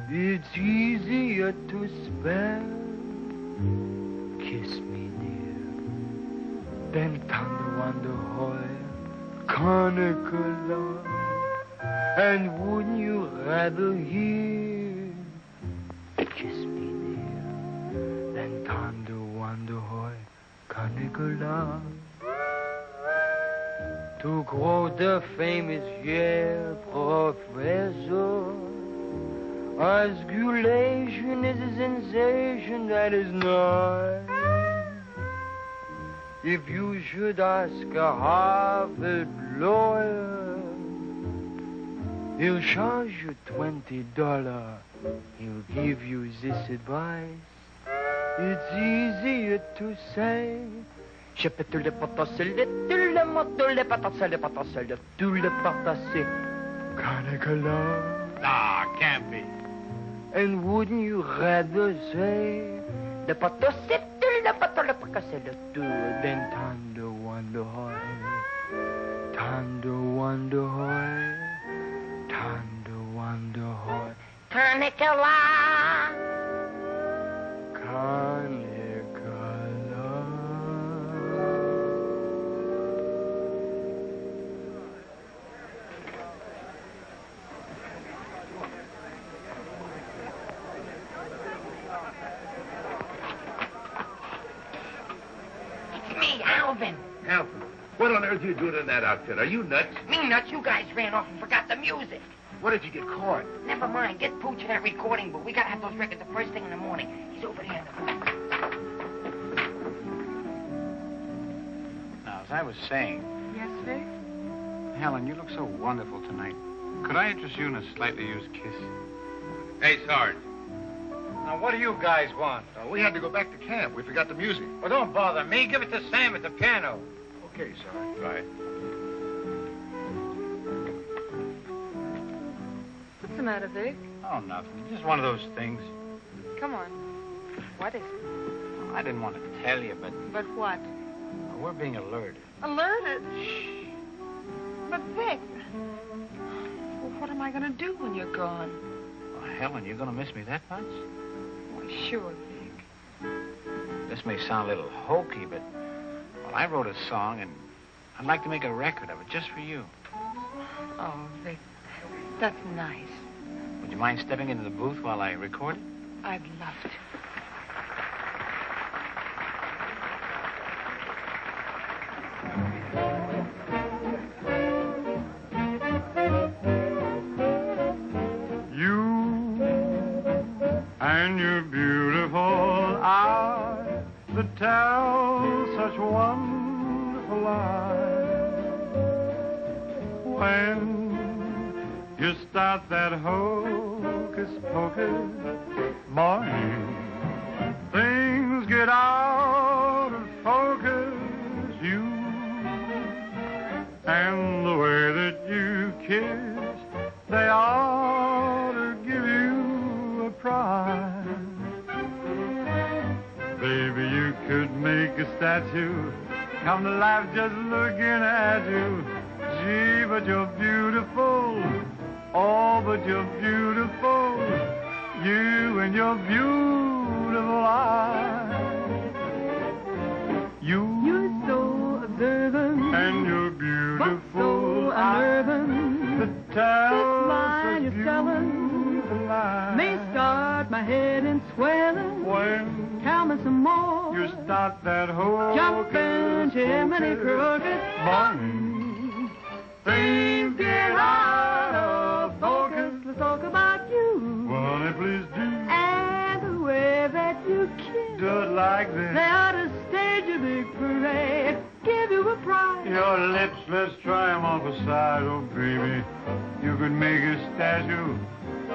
It's easier to spell kiss me dear than to wonder how I can't get love. And wouldn't you rather hear kiss me dear than to wonder how I can't get love? To quote the famous Yale professor, osculation is a sensation that is nice. If you should ask a Harvard lawyer, he'll charge you $20. He'll give you this advice. It's easier to say je peux tout le potasser, tout le moto le potasser, tout le potasser. Cannicola. Nah, can't be. And wouldn't you rather say le potasser, tout le potasser, le potasser, tout than Thunder Wonder Hoy, Thunder Wonder Hoy, Thunder Wonder Hoy. Cannicola. Alvin. Alvin, what on earth are you doing in that outfit? Are you nuts? Me nuts, you guys ran off and forgot the music. What if you get caught? Never mind, get Pooch in that recording booth. We gotta have those records the first thing in the morning. He's over there in the booth. Now, as I was saying... Yes, Vic? Helen, you look so wonderful tonight. Could I interest you in a slightly used kiss? Hey, Sarge. Now, what do you guys want? We had to go back to camp. We forgot the music. Well, don't bother me. Give it to Sam at the piano. Okay, Sarge. Right. What's the matter, Vic? Oh, nothing. Just one of those things. Come on. What is it? I didn't want to tell you, but... But what? We're being alerted. Alerted? Shh. But, Vic, well, what am I going to do when you're gone? Well, Helen, you're going to miss me that much? Why, sure, Vic. This may sound a little hokey, but... Well, I wrote a song, and I'd like to make a record of it just for you. Oh, Vic, that's nice. Would you mind stepping into the booth while I record it? I'd love to. And your beautiful eyes that tell such wonderful lies. When you start that hocus pocus, boy, things get out of focus. You and the way that you kiss, they ought to give you a prize. Baby, you could make a statue come to life just looking at you. Gee, but you're beautiful Oh, but you're beautiful, you and your beautiful eyes. You're so observant, and you're beautiful, but so unnerving. The tell line you're telling may start my head in swelling. When tell me some more, you start that whole jumping chimney crooked morning, things get out of focus. Let's talk about you. Honey, please do. And the way that you kiss. Do it like this. They ought to stage a big parade. Give you a prize. Your lips, let's try 'em off the side. Oh, baby, you could make a statue.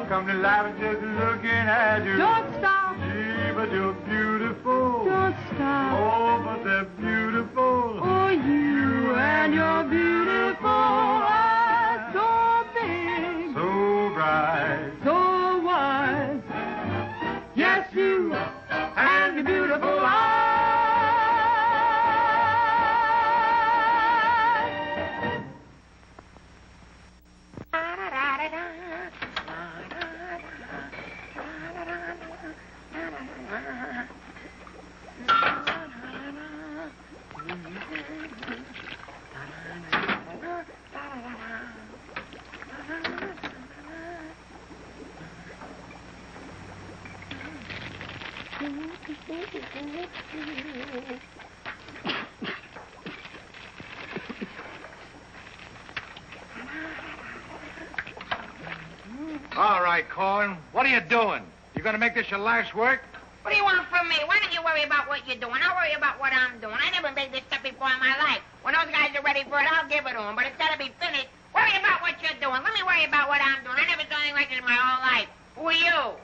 Come to life just looking at you. Don't stop. Gee, but you're beautiful. Don't stop. Oh, but they're beautiful. Oh, you and your beautiful eyes. So big. So bright. So wise. Yes, you and your beautiful eyes. All right, Korwin. What are you doing? You gonna make this your life's work? What do you want from me? Why don't you worry about what you're doing? I'll worry about what I'm doing. I never made this stuff before in my life. When those guys are ready for it, I'll give it to them. But it's got to be finished. Worry about what you're doing. Let me worry about what I'm doing. I never saw anything like this in my whole life. Who are you?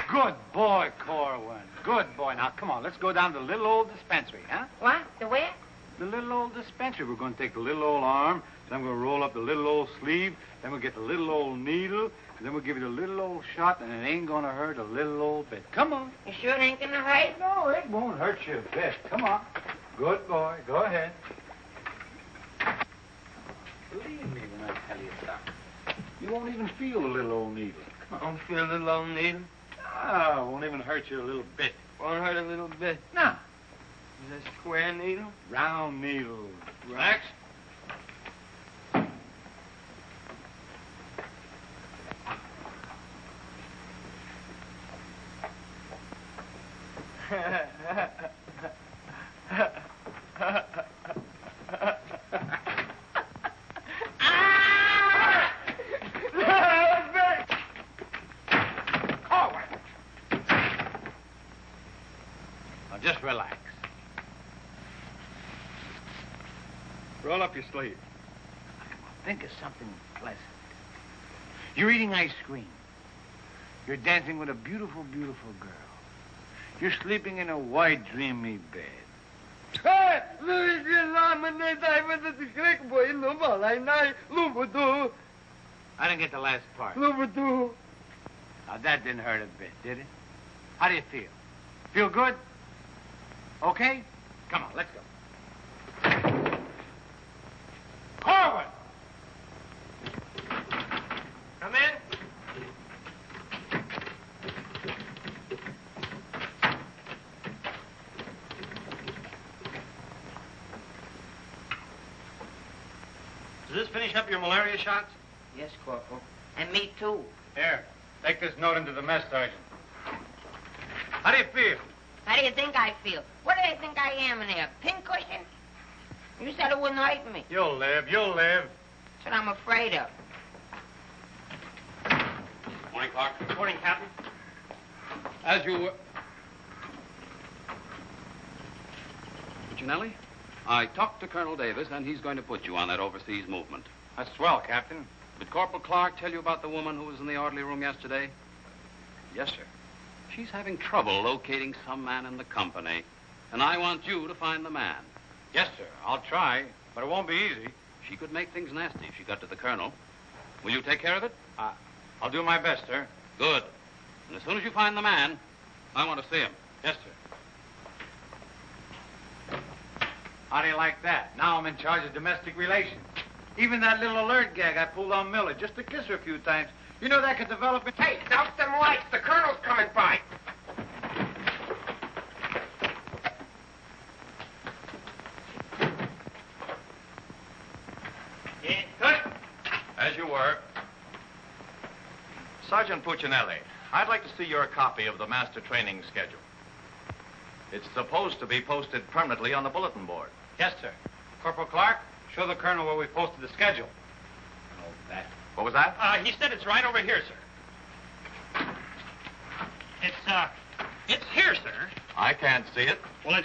Good boy, Korwin. Good boy. Now, come on, let's go down to the little old dispensary, huh? What? The where? The little old dispensary. We're going to take the little old arm, then we're going to roll up the little old sleeve, then we'll get the little old needle, and then we'll give you the little old shot, and it ain't going to hurt a little old bit. Come on. You sure it ain't going to hurt? No, it won't hurt you a bit. Come on. Good boy. Go ahead. Believe me when I tell you something. You won't even feel the little old needle. I don't feel the little old needle. Ah, won't even hurt you a little bit. Won't hurt a little bit. No. Is it a square needle? Round needle. Relax. Just relax. Roll up your sleeve. Think of something pleasant. You're eating ice cream. You're dancing with a beautiful, beautiful girl. You're sleeping in a white, dreamy bed. I didn't get the last part. Now, that didn't hurt a bit, did it? How do you feel? Feel good? Okay? Come on, let's go. Korwin! Come in. Does this finish up your malaria shots? Yes, Corporal. And me, too. Here, take this note into the mess sergeant. How do you feel? How do you think I feel? What do they think I am in here? Pincushion? You said it wouldn't hurt me. You'll live, you'll live. That's what I'm afraid of. Morning, Clark. Good morning, Captain. As you were... Puccinelli, I talked to Colonel Davis, and he's going to put you on that overseas movement. That's swell, Captain. Did Corporal Clark tell you about the woman who was in the orderly room yesterday? Yes, sir. She's having trouble locating some man in the company, and I want you to find the man. Yes, sir. I'll try, but it won't be easy. She could make things nasty if she got to the colonel. Will you take care of it? I'll do my best, sir. Good. And as soon as you find the man, I want to see him. Yes, sir. How do you like that? Now I'm in charge of domestic relations. Even that little alert gag I pulled on Millie, just to kiss her a few times. You know that could develop it. Hey, out them lights. The colonel's coming by. As you were. Sergeant Puccinelli, I'd like to see your copy of the master training schedule. It's supposed to be posted permanently on the bulletin board. Yes, sir. Corporal Clark, show the colonel where we posted the schedule. Oh, that. What was that? He said it's right over here, sir. It's here, sir. I can't see it. Well,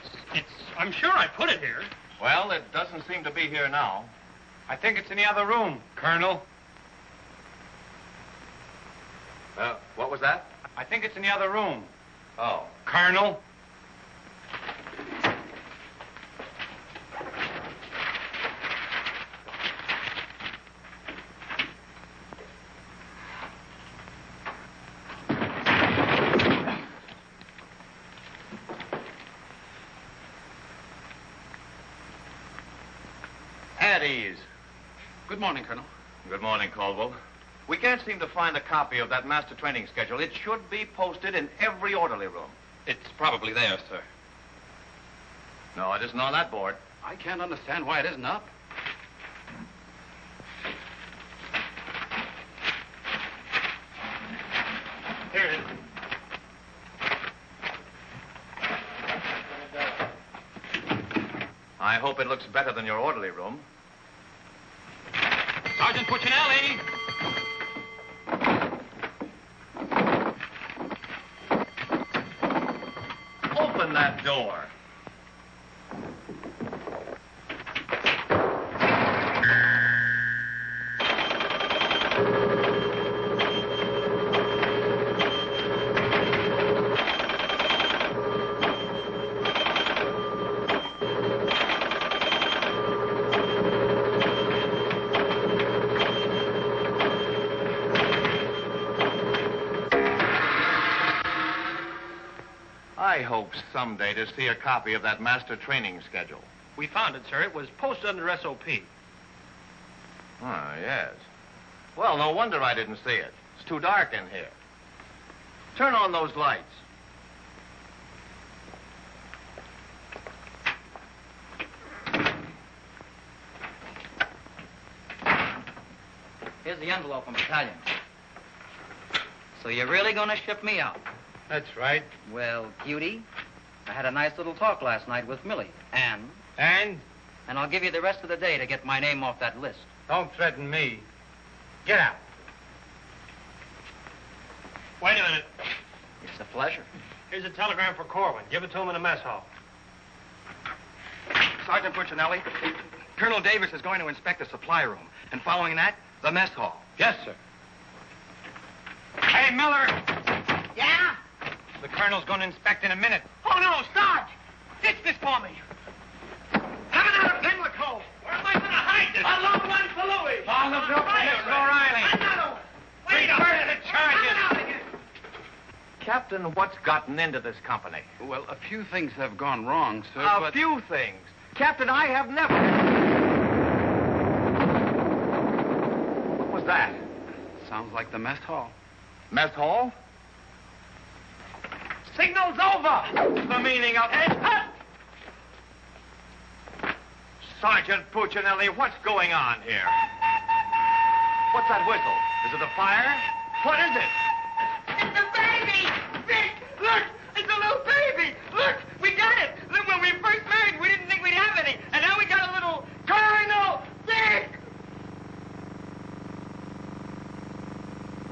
I'm sure I put it here. Well, it doesn't seem to be here now. I think it's in the other room, Colonel. What was that? I think it's in the other room. Oh. Colonel. At ease. Good morning, Colonel. Good morning, Caldwell. We can't seem to find a copy of that master training schedule. It should be posted in every orderly room. It's probably there, sir. No, it isn't on that board. I can't understand why it isn't up. Here it is. I hope it looks better than your orderly room. Sergeant Puccinelli! Open that door. I hope someday to see a copy of that master training schedule. We found it, sir. It was posted under SOP. Ah, yes. Well, no wonder I didn't see it. It's too dark in here. Turn on those lights. Here's the envelope from battalion. So you're really going to ship me out? That's right. Well, cutie, I had a nice little talk last night with Millie. And? And? And I'll give you the rest of the day to get my name off that list. Don't threaten me. Get out. Wait a minute. It's a pleasure. Here's a telegram for Korwin. Give it to him in the mess hall. Sergeant Puccinelli, Colonel Davis is going to inspect the supply room, and following that, the mess hall. Yes, sir. Hey, Miller! Yeah? The colonel's going to inspect in a minute. Oh, no, Sarge! Ditch this for me. Have another Pimlico. Where am I going to hide this? A long one for Louis. Oh, look up for Mr. O'Reilly. Another. Wait up. Reverse the charges. Captain, what's gotten into this company? Well, a few things have gone wrong, sir, A few things. Captain, I have never... What was that? Sounds like the mess hall. Mess hall? Signal's over. The meaning of it. Sergeant Puccinelli, what's going on here? What's that whistle? Is it a fire? What is it? It's a baby. Vic, look. It's a little baby. Look, we got it. Look, when we first married, we didn't think we'd have any. And now we got a little Colonel Vic.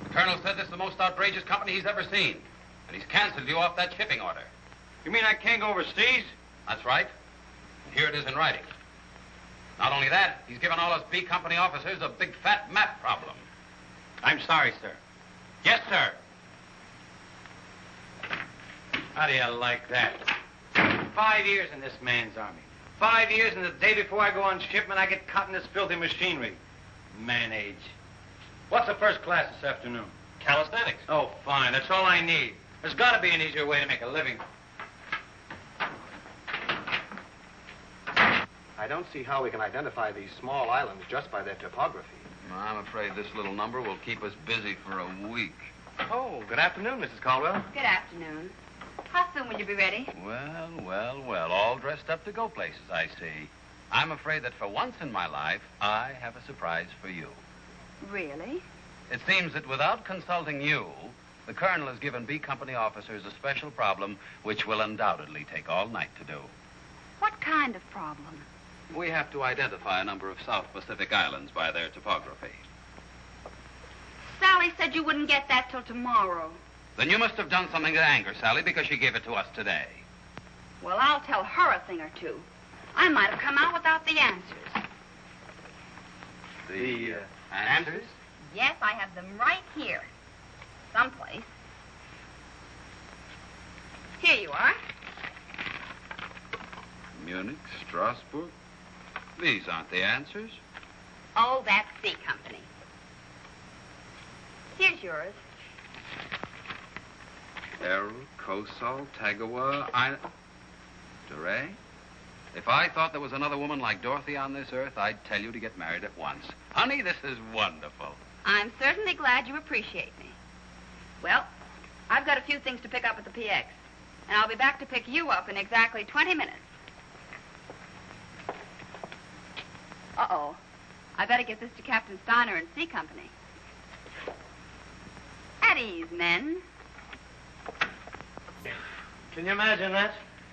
The colonel said this is the most outrageous company he's ever seen. And he's canceled you off that shipping order. You mean I can't go overseas? That's right. And here it is in writing. Not only that, he's given all us B Company officers a big fat map problem. I'm sorry, sir. Yes, sir. How do you like that? 5 years in this man's army. 5 years, and the day before I go on shipment, I get caught in this filthy machinery. Man age. What's the first class this afternoon? Calisthenics. Oh, fine. That's all I need. There's got to be an easier way to make a living. I don't see how we can identify these small islands just by their topography. I'm afraid this little number will keep us busy for a week. Oh, good afternoon, Mrs. Caldwell. Good afternoon. How soon will you be ready? Well, all dressed up to go places, I see. I'm afraid that for once in my life, I have a surprise for you. Really? It seems that without consulting you, the Colonel has given B Company officers a special problem which will undoubtedly take all night to do. What kind of problem? We have to identify a number of South Pacific islands by their topography. Sally said you wouldn't get that till tomorrow. Then you must have done something to anger Sally because she gave it to us today. Well, I'll tell her a thing or two. I might have come out without the answers. The answers? Yes, I have them right here. Someplace. Here you are. Munich, Strasbourg. These aren't the answers. Oh, that's C Company. Here's yours. Errol, Kosal, Tagawa, Terray? If I thought there was another woman like Dorothy on this earth, I'd tell you to get married at once. Honey, this is wonderful. I'm certainly glad you appreciate me. Well, I've got a few things to pick up at the PX, and I'll be back to pick you up in exactly 20 minutes. Uh-oh. I better get this to Captain Steiner and C Company. At ease, men. Can you imagine that?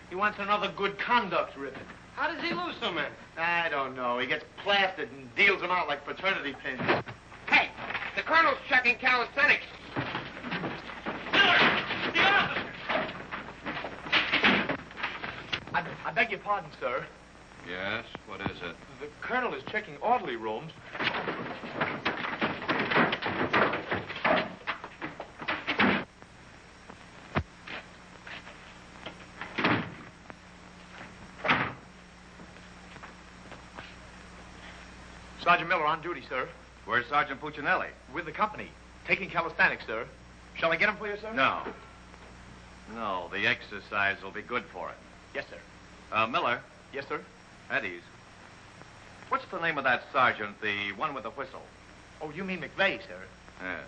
He wants another good conduct ribbon. How does he lose so many? I don't know. He gets plastered and deals them out like fraternity pins. Hey, the Colonel's checking calisthenics. I beg your pardon, sir. Yes? What is it? The Colonel is checking orderly rooms. Sergeant Miller on duty, sir. Where's Sergeant Puccinelli? With the company. Taking calisthenics, sir. Shall I get him for you, sir? No. No, the exercise will be good for it. Yes, sir. Miller. Yes, sir. At ease. What's the name of that sergeant, the one with the whistle? Oh, you mean McVey, sir? Yeah.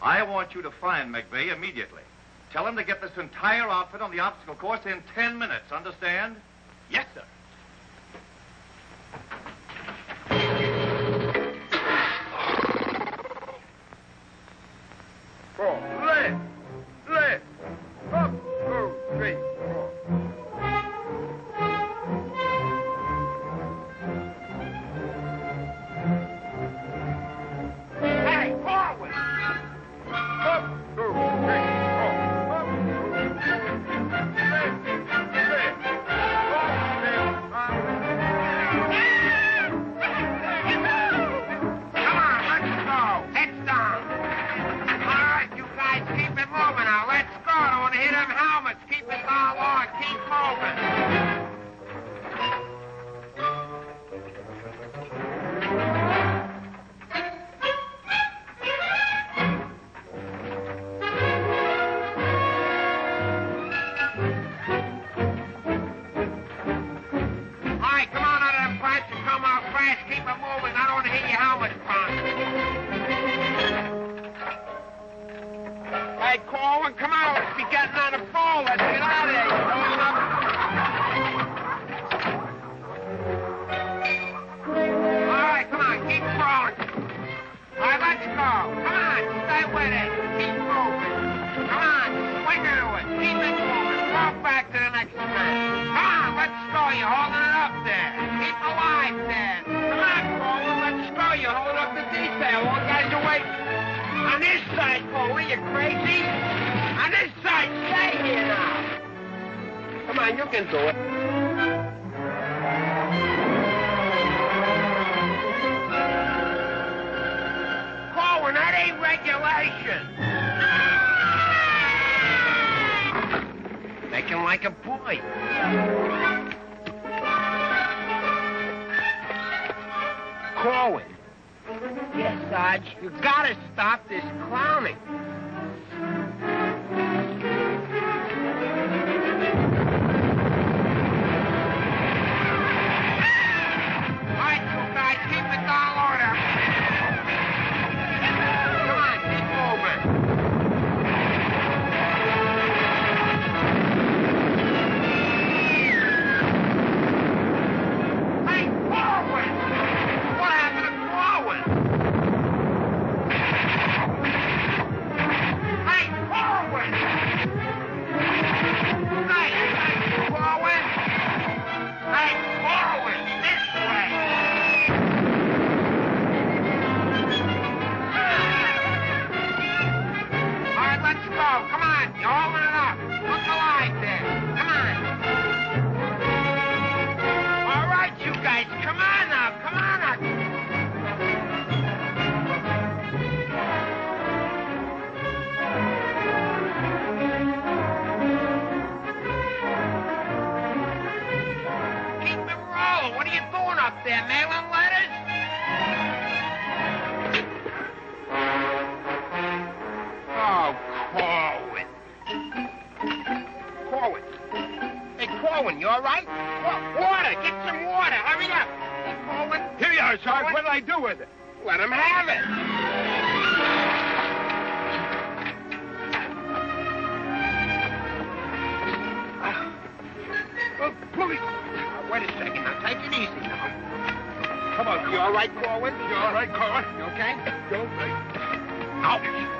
I want you to find McVey immediately. Tell him to get this entire outfit on the obstacle course in 10 minutes, understand? Yes, sir. Left. Up, 2, 3, 4. Hey, Korwin! Up, 2, 3, 4. Up, 2, 3, Come on, let's go. Heads down. All right, you guys, keep it moving now. Let's go. Don't want to hit them helmets. Keep it all on. Keep moving. All right, come on out of them pipes and come out fast. Keep it moving. I don't want to hit your helmets, Punk. Hey, Korwin, come on. Let's be getting on the phone. Let's get out of here. All right, come on. Keep crawling. All right, let's go. Come on. Stay with it. Keep moving. Come on. Swing into it. Keep it moving. Walk back to the next turn. Come on. Let's go. You're holding it up there. Keep alive there. Come on, Korwin. Let's go. You're holding up the detail. All guys are waiting. On this side, Korwin, you crazy? On this side, stay here now. Come on, you can do it. Korwin, that ain't regulation. Make him like a boy. Korwin. Yes, Sarge. You gotta stop this clowning. up there, mailing letters? Oh, Korwin. Korwin. Hey, Korwin, you all right? Water! Get some water! Hurry up! Hey, Korwin. Here you are, Sarge. What'll I do with it? Let him have it. Millie. Wait a second. Now, take it easy now. Come on. You all right, Korwin? You all right, Korwin? You okay? You all right? Ouch.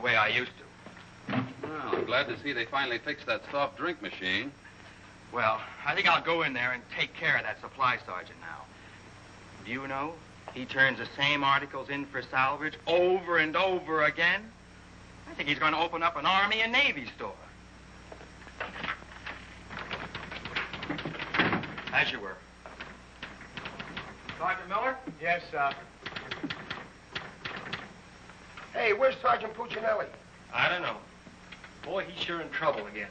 I used to. Well, I'm glad to see they finally fixed that soft drink machine. Well, I think I'll go in there and take care of that supply sergeant now. Do you know, he turns the same articles in for salvage over and over again. I think he's going to open up an Army and Navy store. As you were. Sergeant Miller? Yes, sir. Hey, where's Sergeant Puccinelli? I don't know. Boy, he's sure in trouble again.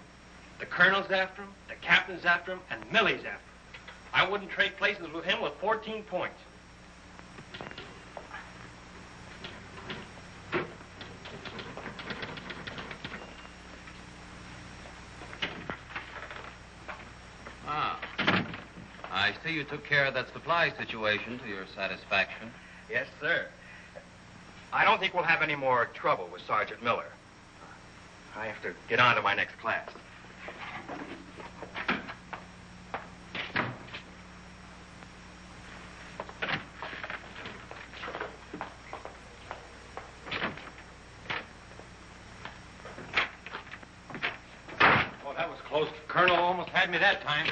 The colonel's after him, the captain's after him, and Millie's after him. I wouldn't trade places with him with 14 points. Ah. I see you took care of that supply situation to your satisfaction. Yes, sir. I don't think we'll have any more trouble with Sergeant Miller. I have to get on to my next class. Oh, that was close. The colonel almost had me that time.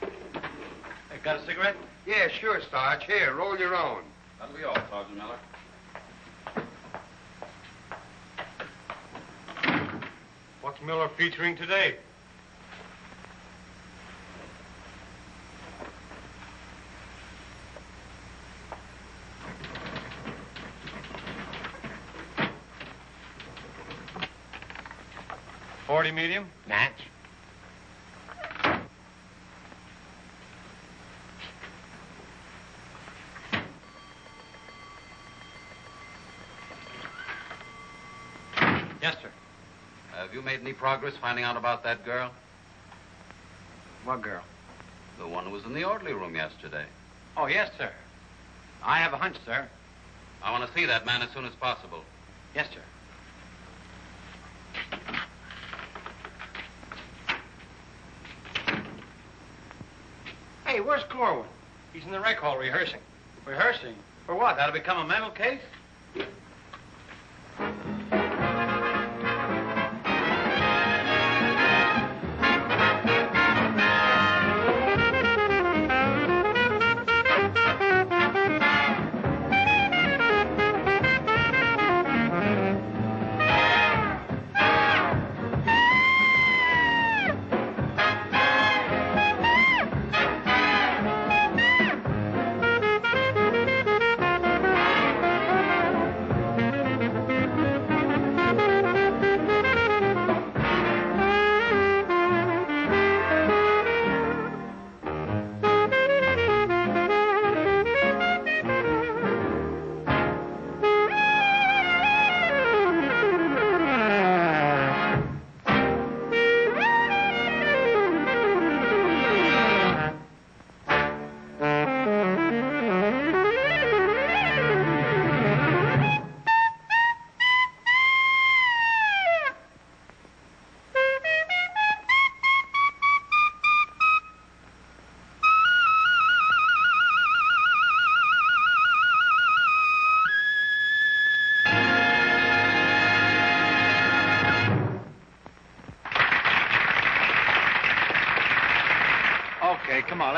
Hey, got a cigarette? Yeah, sure, Sarge. Here, roll your own. That'll be all, Sergeant Miller. What's Miller featuring today? .40 medium? Match. Yes, sir. Have you made any progress finding out about that girl? What girl? The one who was in the orderly room yesterday. Oh, yes, sir. I have a hunch, sir. I want to see that man as soon as possible. Yes, sir. Hey, where's Korwin? He's in the rec hall rehearsing. Rehearsing? For what? That'll become a mental case?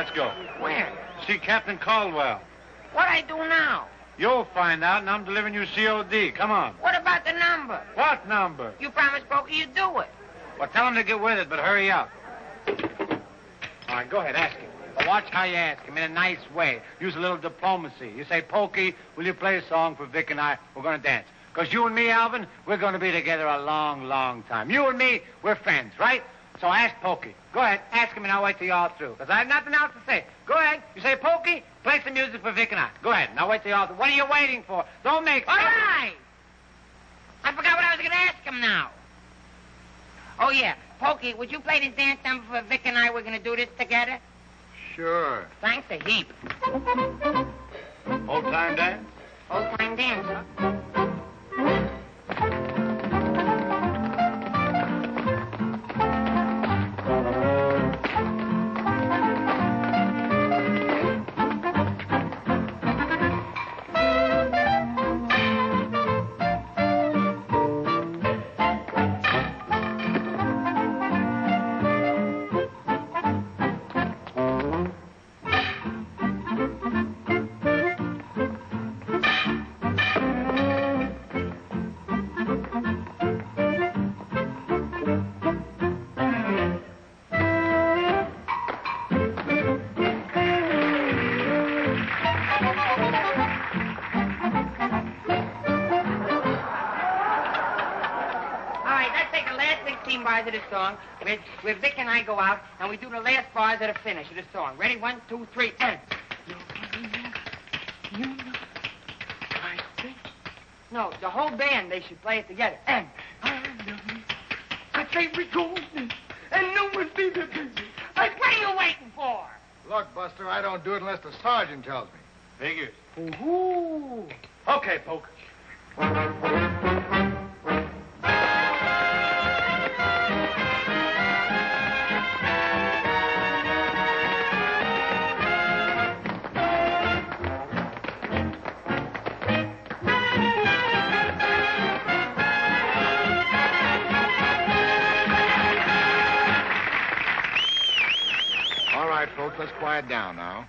Let's go. Where? See Captain Caldwell. What I do now? You'll find out, and I'm delivering you COD. Come on. What about the number? What number? You promised Pokey you'd do it. Well, tell him to get with it, but hurry up. All right, go ahead, ask him. But watch how you ask him in a nice way. Use a little diplomacy. You say, Pokey, will you play a song for Vic and I? We're going to dance. Because you and me, Alvin, we're going to be together a long, long time. You and me, we're friends, right? So ask Pokey. Go ahead, ask him, and I'll wait till you're all through. Because I have nothing else to say. Go ahead. You say, Pokey, play some music for Vic and I. Go ahead, and I'll wait till you're all through. What are you waiting for? Don't make... All right. I forgot what I was going to ask him now. Oh, yeah. Pokey, would you play this dance number for Vic and I? We're going to do this together. Sure. Thanks a heap. Old time dance? Old time dance, huh? Bars of the song, where Vic and I go out, and we do the last bars of the finish of the song. Ready? 1, 2, 3, and... No, the whole band, they should play it together. And... I say we go, and no one sees the business. Like, what are you waiting for? Look, Buster, I don't do it unless the sergeant tells me. Figures. Ooh. Okay, Poke. Folks, let's quiet down now.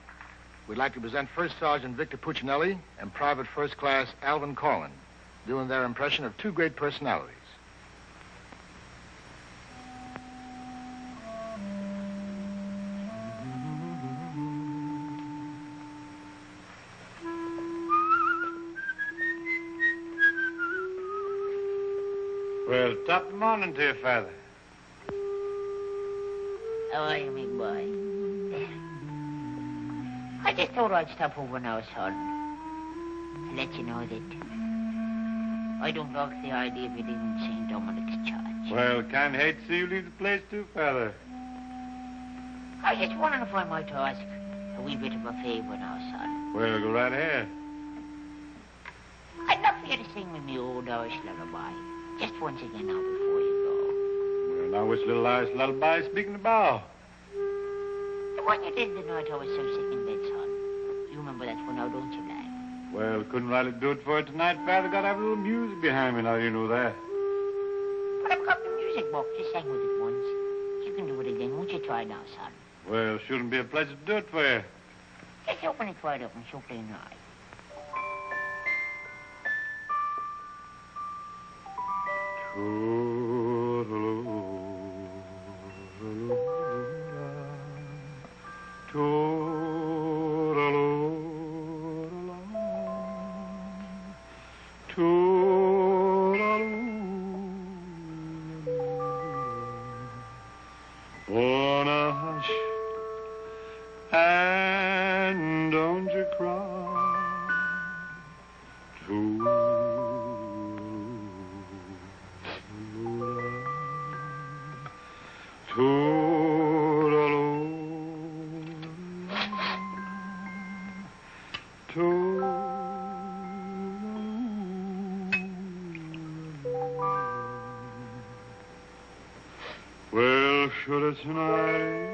We'd like to present First Sergeant Victor Puccinelli and Private First Class Alvin Korwin, doing their impression of two great personalities. Well, top of the morning to you, Father. How are you, me boy? I just thought I'd stop over now, son, and let you know that I don't like the idea of you leaving St. Dominic's Church. Well, can't hate to see you leave the place too, Father. I just wondering if I might ask a wee bit of a favor now, son. Well, go right ahead. I'd love for you to sing me my old Irish lullaby, just once again now before you Well, now which little Irish lullaby is speaking about? go. The one you did the night I was so sick in bed, son. You remember that one now, don't you, lad? Well, couldn't rightly do it for you tonight, Father. Got to have a little music behind me now, you know that. But I've got the music book. Just sang with it once. You can do it again. Won't you try now, son? Well, shouldn't be a pleasure to do it for you. Just open it wide up and she'll play night. And don't you cry. Well, should it tonight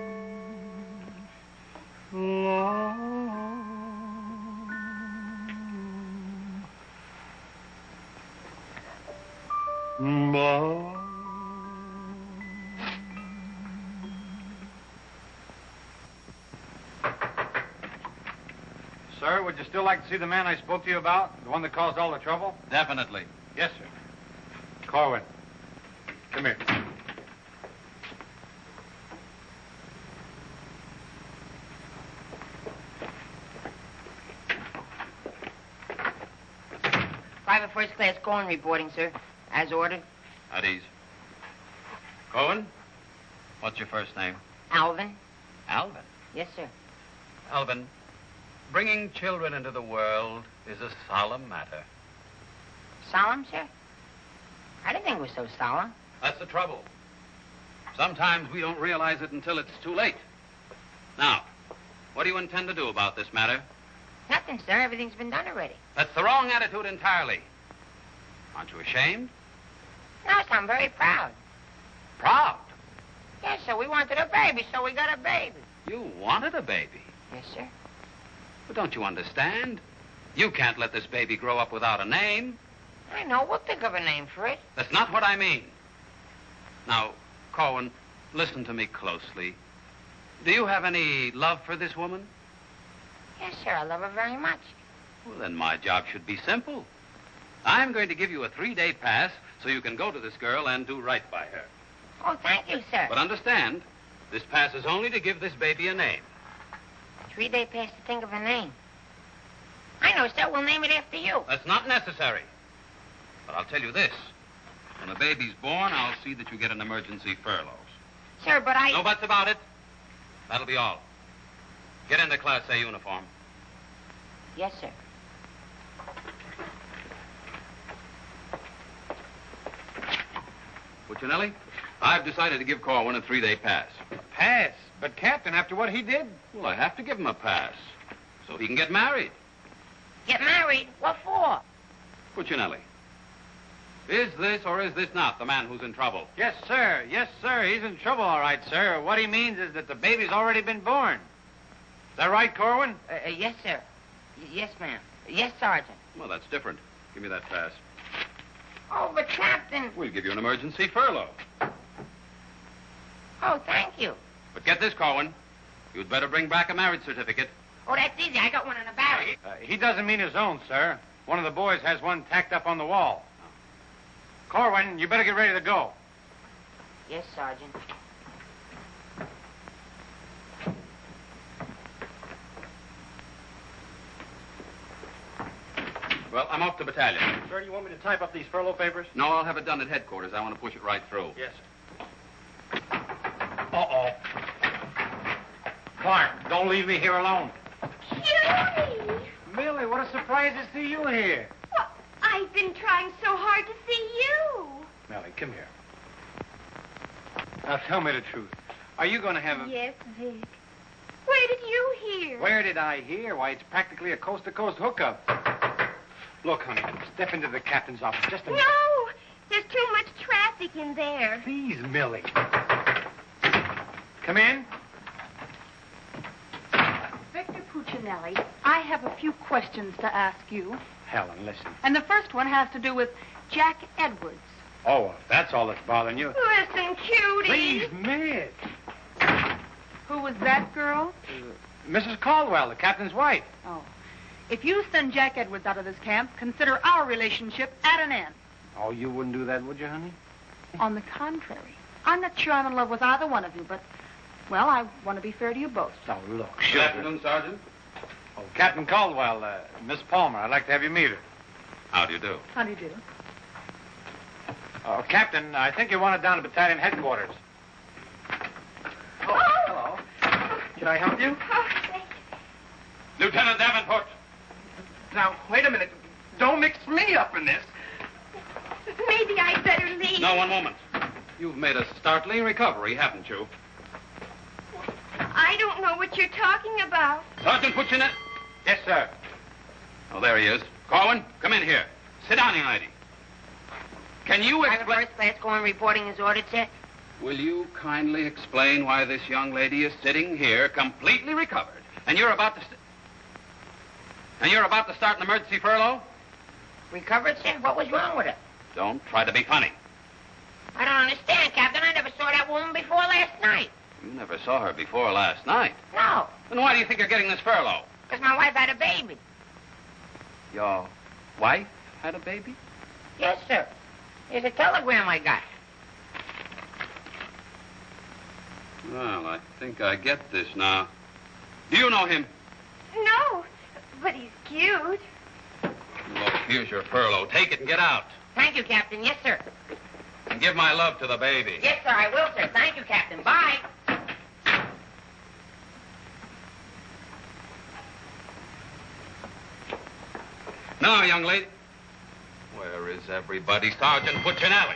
Sir, would you still like to see the man I spoke to you about? The one that caused all the trouble? Definitely. Yes, sir. Korwin, come here. Private First Class Korwin reporting, sir. As ordered. At ease. Korwin, what's your first name? Alvin. Alvin. Yes, sir. Alvin, bringing children into the world is a solemn matter. Solemn, sir? I didn't think it was so solemn. That's the trouble. Sometimes we don't realize it until it's too late. Now, what do you intend to do about this matter? Nothing, sir. Everything's been done already. That's the wrong attitude entirely. Aren't you ashamed? No, sir, I'm very proud. Proud? Yes, sir. We wanted a baby, so we got a baby. You wanted a baby? Yes, sir. But don't you understand? You can't let this baby grow up without a name. I know. We'll think of a name for it. That's not what I mean. Now, Korwin, listen to me closely. Do you have any love for this woman? Yes, sir. I love her very much. Well, then my job should be simple. I'm going to give you a 3-day pass so you can go to this girl and do right by her. Oh, thank you, sir. But understand, this pass is only to give this baby a name. 3-day pass to think of a name. I know, sir. We'll name it after you. That's not necessary. But I'll tell you this. When the baby's born, I'll see that you get an emergency furlough. Sir, but I... No buts about it. That'll be all. Get into Class A uniform. Yes, sir. Puccinelli, I've decided to give Korwin a 3-day pass. Pass? But, Captain, after what he did? Well, I have to give him a pass so he can get married. Get married? What for? Puccinelli, is this or is this not the man who's in trouble? Yes, sir. Yes, sir. He's in trouble, all right, sir. What he means is that the baby's already been born. Is that right, Korwin? Yes, sir. Yes, ma'am. Yes, Sergeant. Well, that's different. Give me that pass. Oh, but Captain... We'll give you an emergency furlough. Oh, thank you. But get this, Korwin. You'd better bring back a marriage certificate. Oh, that's easy. I got one in the barrel. He doesn't mean his own, sir. One of the boys has one tacked up on the wall. Korwin, you better get ready to go. Yes, Sergeant. Well, I'm off to battalion. Sir, do you want me to type up these furlough papers? No, I'll have it done at headquarters. I want to push it right through. Yes, sir. Uh-oh. Clark, don't leave me here alone. Jimmie! Millie, what a surprise to see you here. Well, I've been trying so hard to see you. Millie, come here. Now, tell me the truth. Are you going to have a... Yes, Vic. Where did you hear? Where did I hear? Why, it's practically a coast-to-coast hookup. Look, honey, step into the captain's office just a minute. No! There's too much traffic in there. Please, Millie. Come in. Victor Puccinelli, I have a few questions to ask you. Helen, listen. And the first one has to do with Jack Edwards. Oh, if that's all that's bothering you. Listen, cutie. Please, Miss. Who was that girl? Mrs. Caldwell, the captain's wife. Oh. If you send Jack Edwards out of this camp, consider our relationship at an end. Oh, you wouldn't do that, would you, honey? On the contrary. I'm not sure I'm in love with either one of you, but, well, I want to be fair to you both. Oh, look. Good afternoon, Sergeant. Oh, Captain Caldwell, Miss Palmer, I'd like to have you meet her. How do you do? How do you do? Oh, Captain, I think you want it down to battalion headquarters. Oh, hello. Can I help you? Oh, thank you. Lieutenant Davenport. Now, wait a minute. Don't mix me up in this. Maybe I'd better leave. No, one moment. You've made a startling recovery, haven't you? I don't know what you're talking about. Sergeant Puccinelli. Yes, sir. Oh, there he is. Korwin, come in here. Sit down, young lady. Can you Private explain... First Class Korwin reporting as ordered, sir. Will you kindly explain why this young lady is sitting here completely recovered, and you're about to... start an emergency furlough? Recovered, sir? What was wrong with her? Don't try to be funny. I don't understand, Captain. I never saw that woman before last night. You never saw her before last night. No. Then why do you think you're getting this furlough? Because my wife had a baby. Your wife had a baby? Yes, sir. Here's a telegram I got. Well, I think I get this now. Do you know him? No, but he's cute. Look, here's your furlough. Take it and get out. Thank you, Captain. Yes, sir. And give my love to the baby. Yes, sir, I will, sir. Thank you, Captain. Bye. Now, young lady. Where is everybody? Sergeant Puccinelli.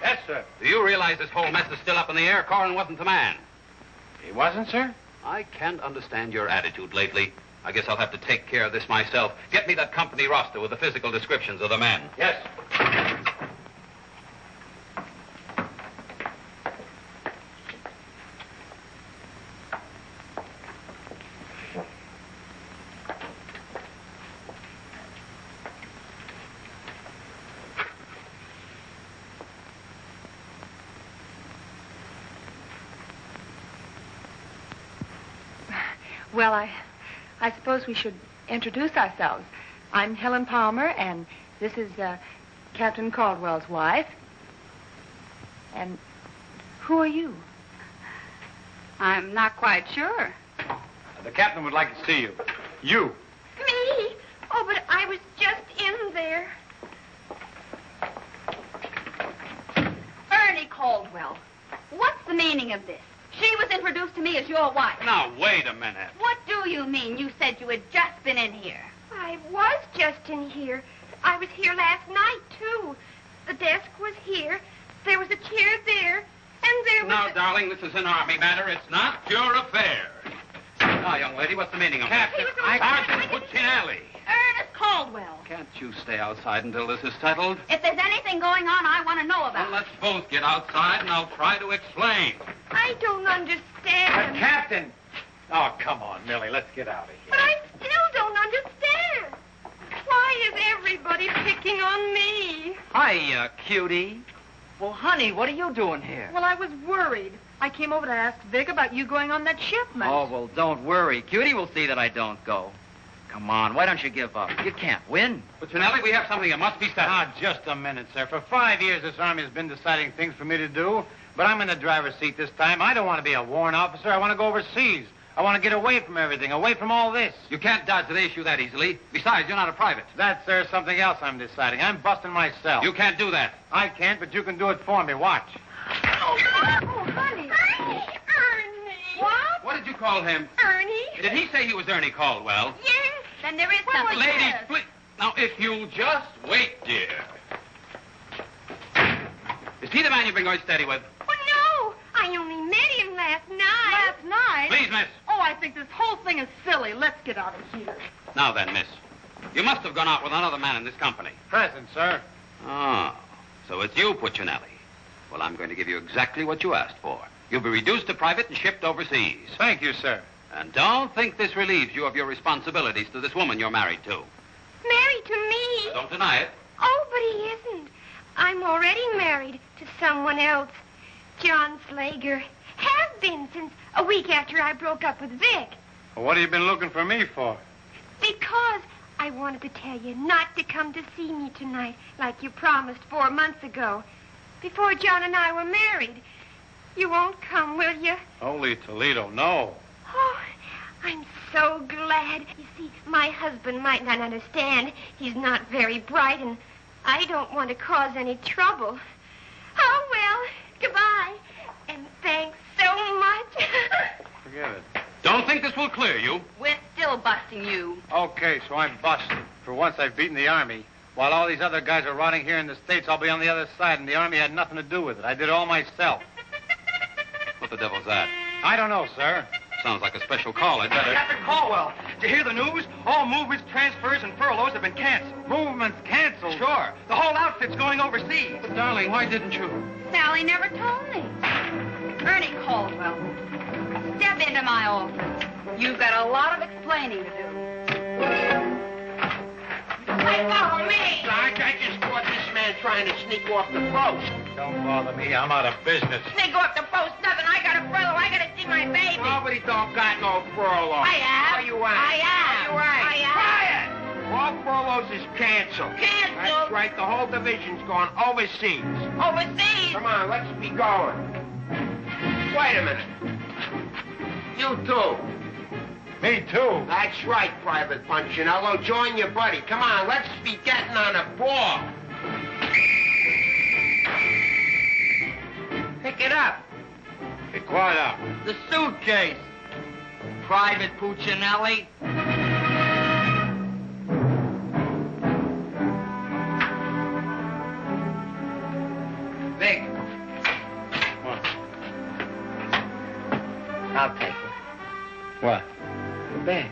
Yes, sir. Do you realize this whole mess is still up in the air? Korwin wasn't the man. He wasn't, sir? I can't understand your attitude lately. I guess I'll have to take care of this myself. Get me that company roster with the physical descriptions of the men. Yes. Well, I suppose we should introduce ourselves. I'm Helen Palmer, and this is Captain Caldwell's wife. And who are you? I'm not quite sure. The captain would like to see you. You. Me? Oh, but I was just in there. Ernie Caldwell. What's the meaning of this? She was introduced to me as your wife. Now, wait a minute. What do you mean? You said you had just been in here. I was just in here. I was here last night, too. The desk was here. There was a chair there. And there was... Now, darling, this is an army matter. It's not your affair. Now, young lady, what's the meaning of Captain, Sergeant Puccinelli. Ernest Caldwell. Can't you stay outside until this is settled? If there's anything going on, I want to know about Well, let's both get outside, and I'll try to explain. I don't understand. Captain! Oh, come on, Millie. Let's get out of here. But I still don't understand. Why is everybody picking on me? Hiya, cutie. Well, honey, what are you doing here? Well, I was worried. I came over to ask Vic about you going on that shipment. Oh, well, don't worry. Cutie will see that I don't go. Come on, why don't you give up? You can't win. Puccinelli, we have something that must be settled. Ah, just a minute, sir. For 5 years, this Army has been deciding things for me to do, but I'm in the driver's seat this time. I don't want to be a warrant officer. I want to go overseas. I want to get away from everything, away from all this. You can't dodge the issue that easily. Besides, you're not a private. That's, sir, something else I'm deciding. I'm busting myself. You can't do that. I can't, but you can do it for me. Watch. Oh, honey. Ernie. What? What did you call him? Ernie? Did he say he was Ernie Caldwell? Yes. Then there is something. Ladies, please. Now, if you'll just wait, dear. Is he the man you've been going steady with? Oh, no. I only met him last night. Last night? Please, miss. Oh, I think this whole thing is silly. Let's get out of here. Now then, miss. You must have gone out with another man in this company. Present, sir. Oh, so it's you, Puccinelli. Well, I'm going to give you exactly what you asked for. You'll be reduced to private and shipped overseas. Thank you, sir. And don't think this relieves you of your responsibilities to this woman you're married to. Married to me? Don't deny it. Oh, but he isn't. I'm already married to someone else. John Slager. Have been since a week after I broke up with Vic. Well, what have you been looking for me for? Because I wanted to tell you not to come to see me tonight like you promised 4 months ago. Before John and I were married. You won't come, will you? Holy Toledo, no. Oh, I'm so glad. You see, my husband might not understand. He's not very bright, and I don't want to cause any trouble. Oh, well, goodbye. And thanks so much. Forget it. Don't think this will clear you. We're still busting you. Okay, so I'm busted. For once, I've beaten the Army. While all these other guys are rotting here in the States, I'll be on the other side, and the Army had nothing to do with it. I did it all myself. What the devil's that? I don't know, sir. Sounds like a special call. I'd better... Captain Caldwell, did you hear the news? All movements, transfers, and furloughs have been canceled. Movements canceled? Sure. The whole outfit's going overseas. But, darling, why didn't you? Sally never told me. Ernie Caldwell, step into my office. You've got a lot of explaining to do. Hey, follow me. Sarge, I just caught this man trying to sneak off the post. Don't bother me. I'm out of business. Sneak off the post, nothing. I got a furlough. I got to see my baby. Nobody don't got no furlough. I have. Where you at? I have. right. Quiet! All furloughs is canceled. Canceled? That's right. The whole division's gone overseas. Overseas? Come on, let's be going. Wait a minute. You too. Me too. That's right, Private Punchinello. Join your buddy. Come on, let's be getting on a ball. Pick it up. Be quiet out. The suitcase. Private Puccinelli. Vic. What? I'll take it. What? The bag.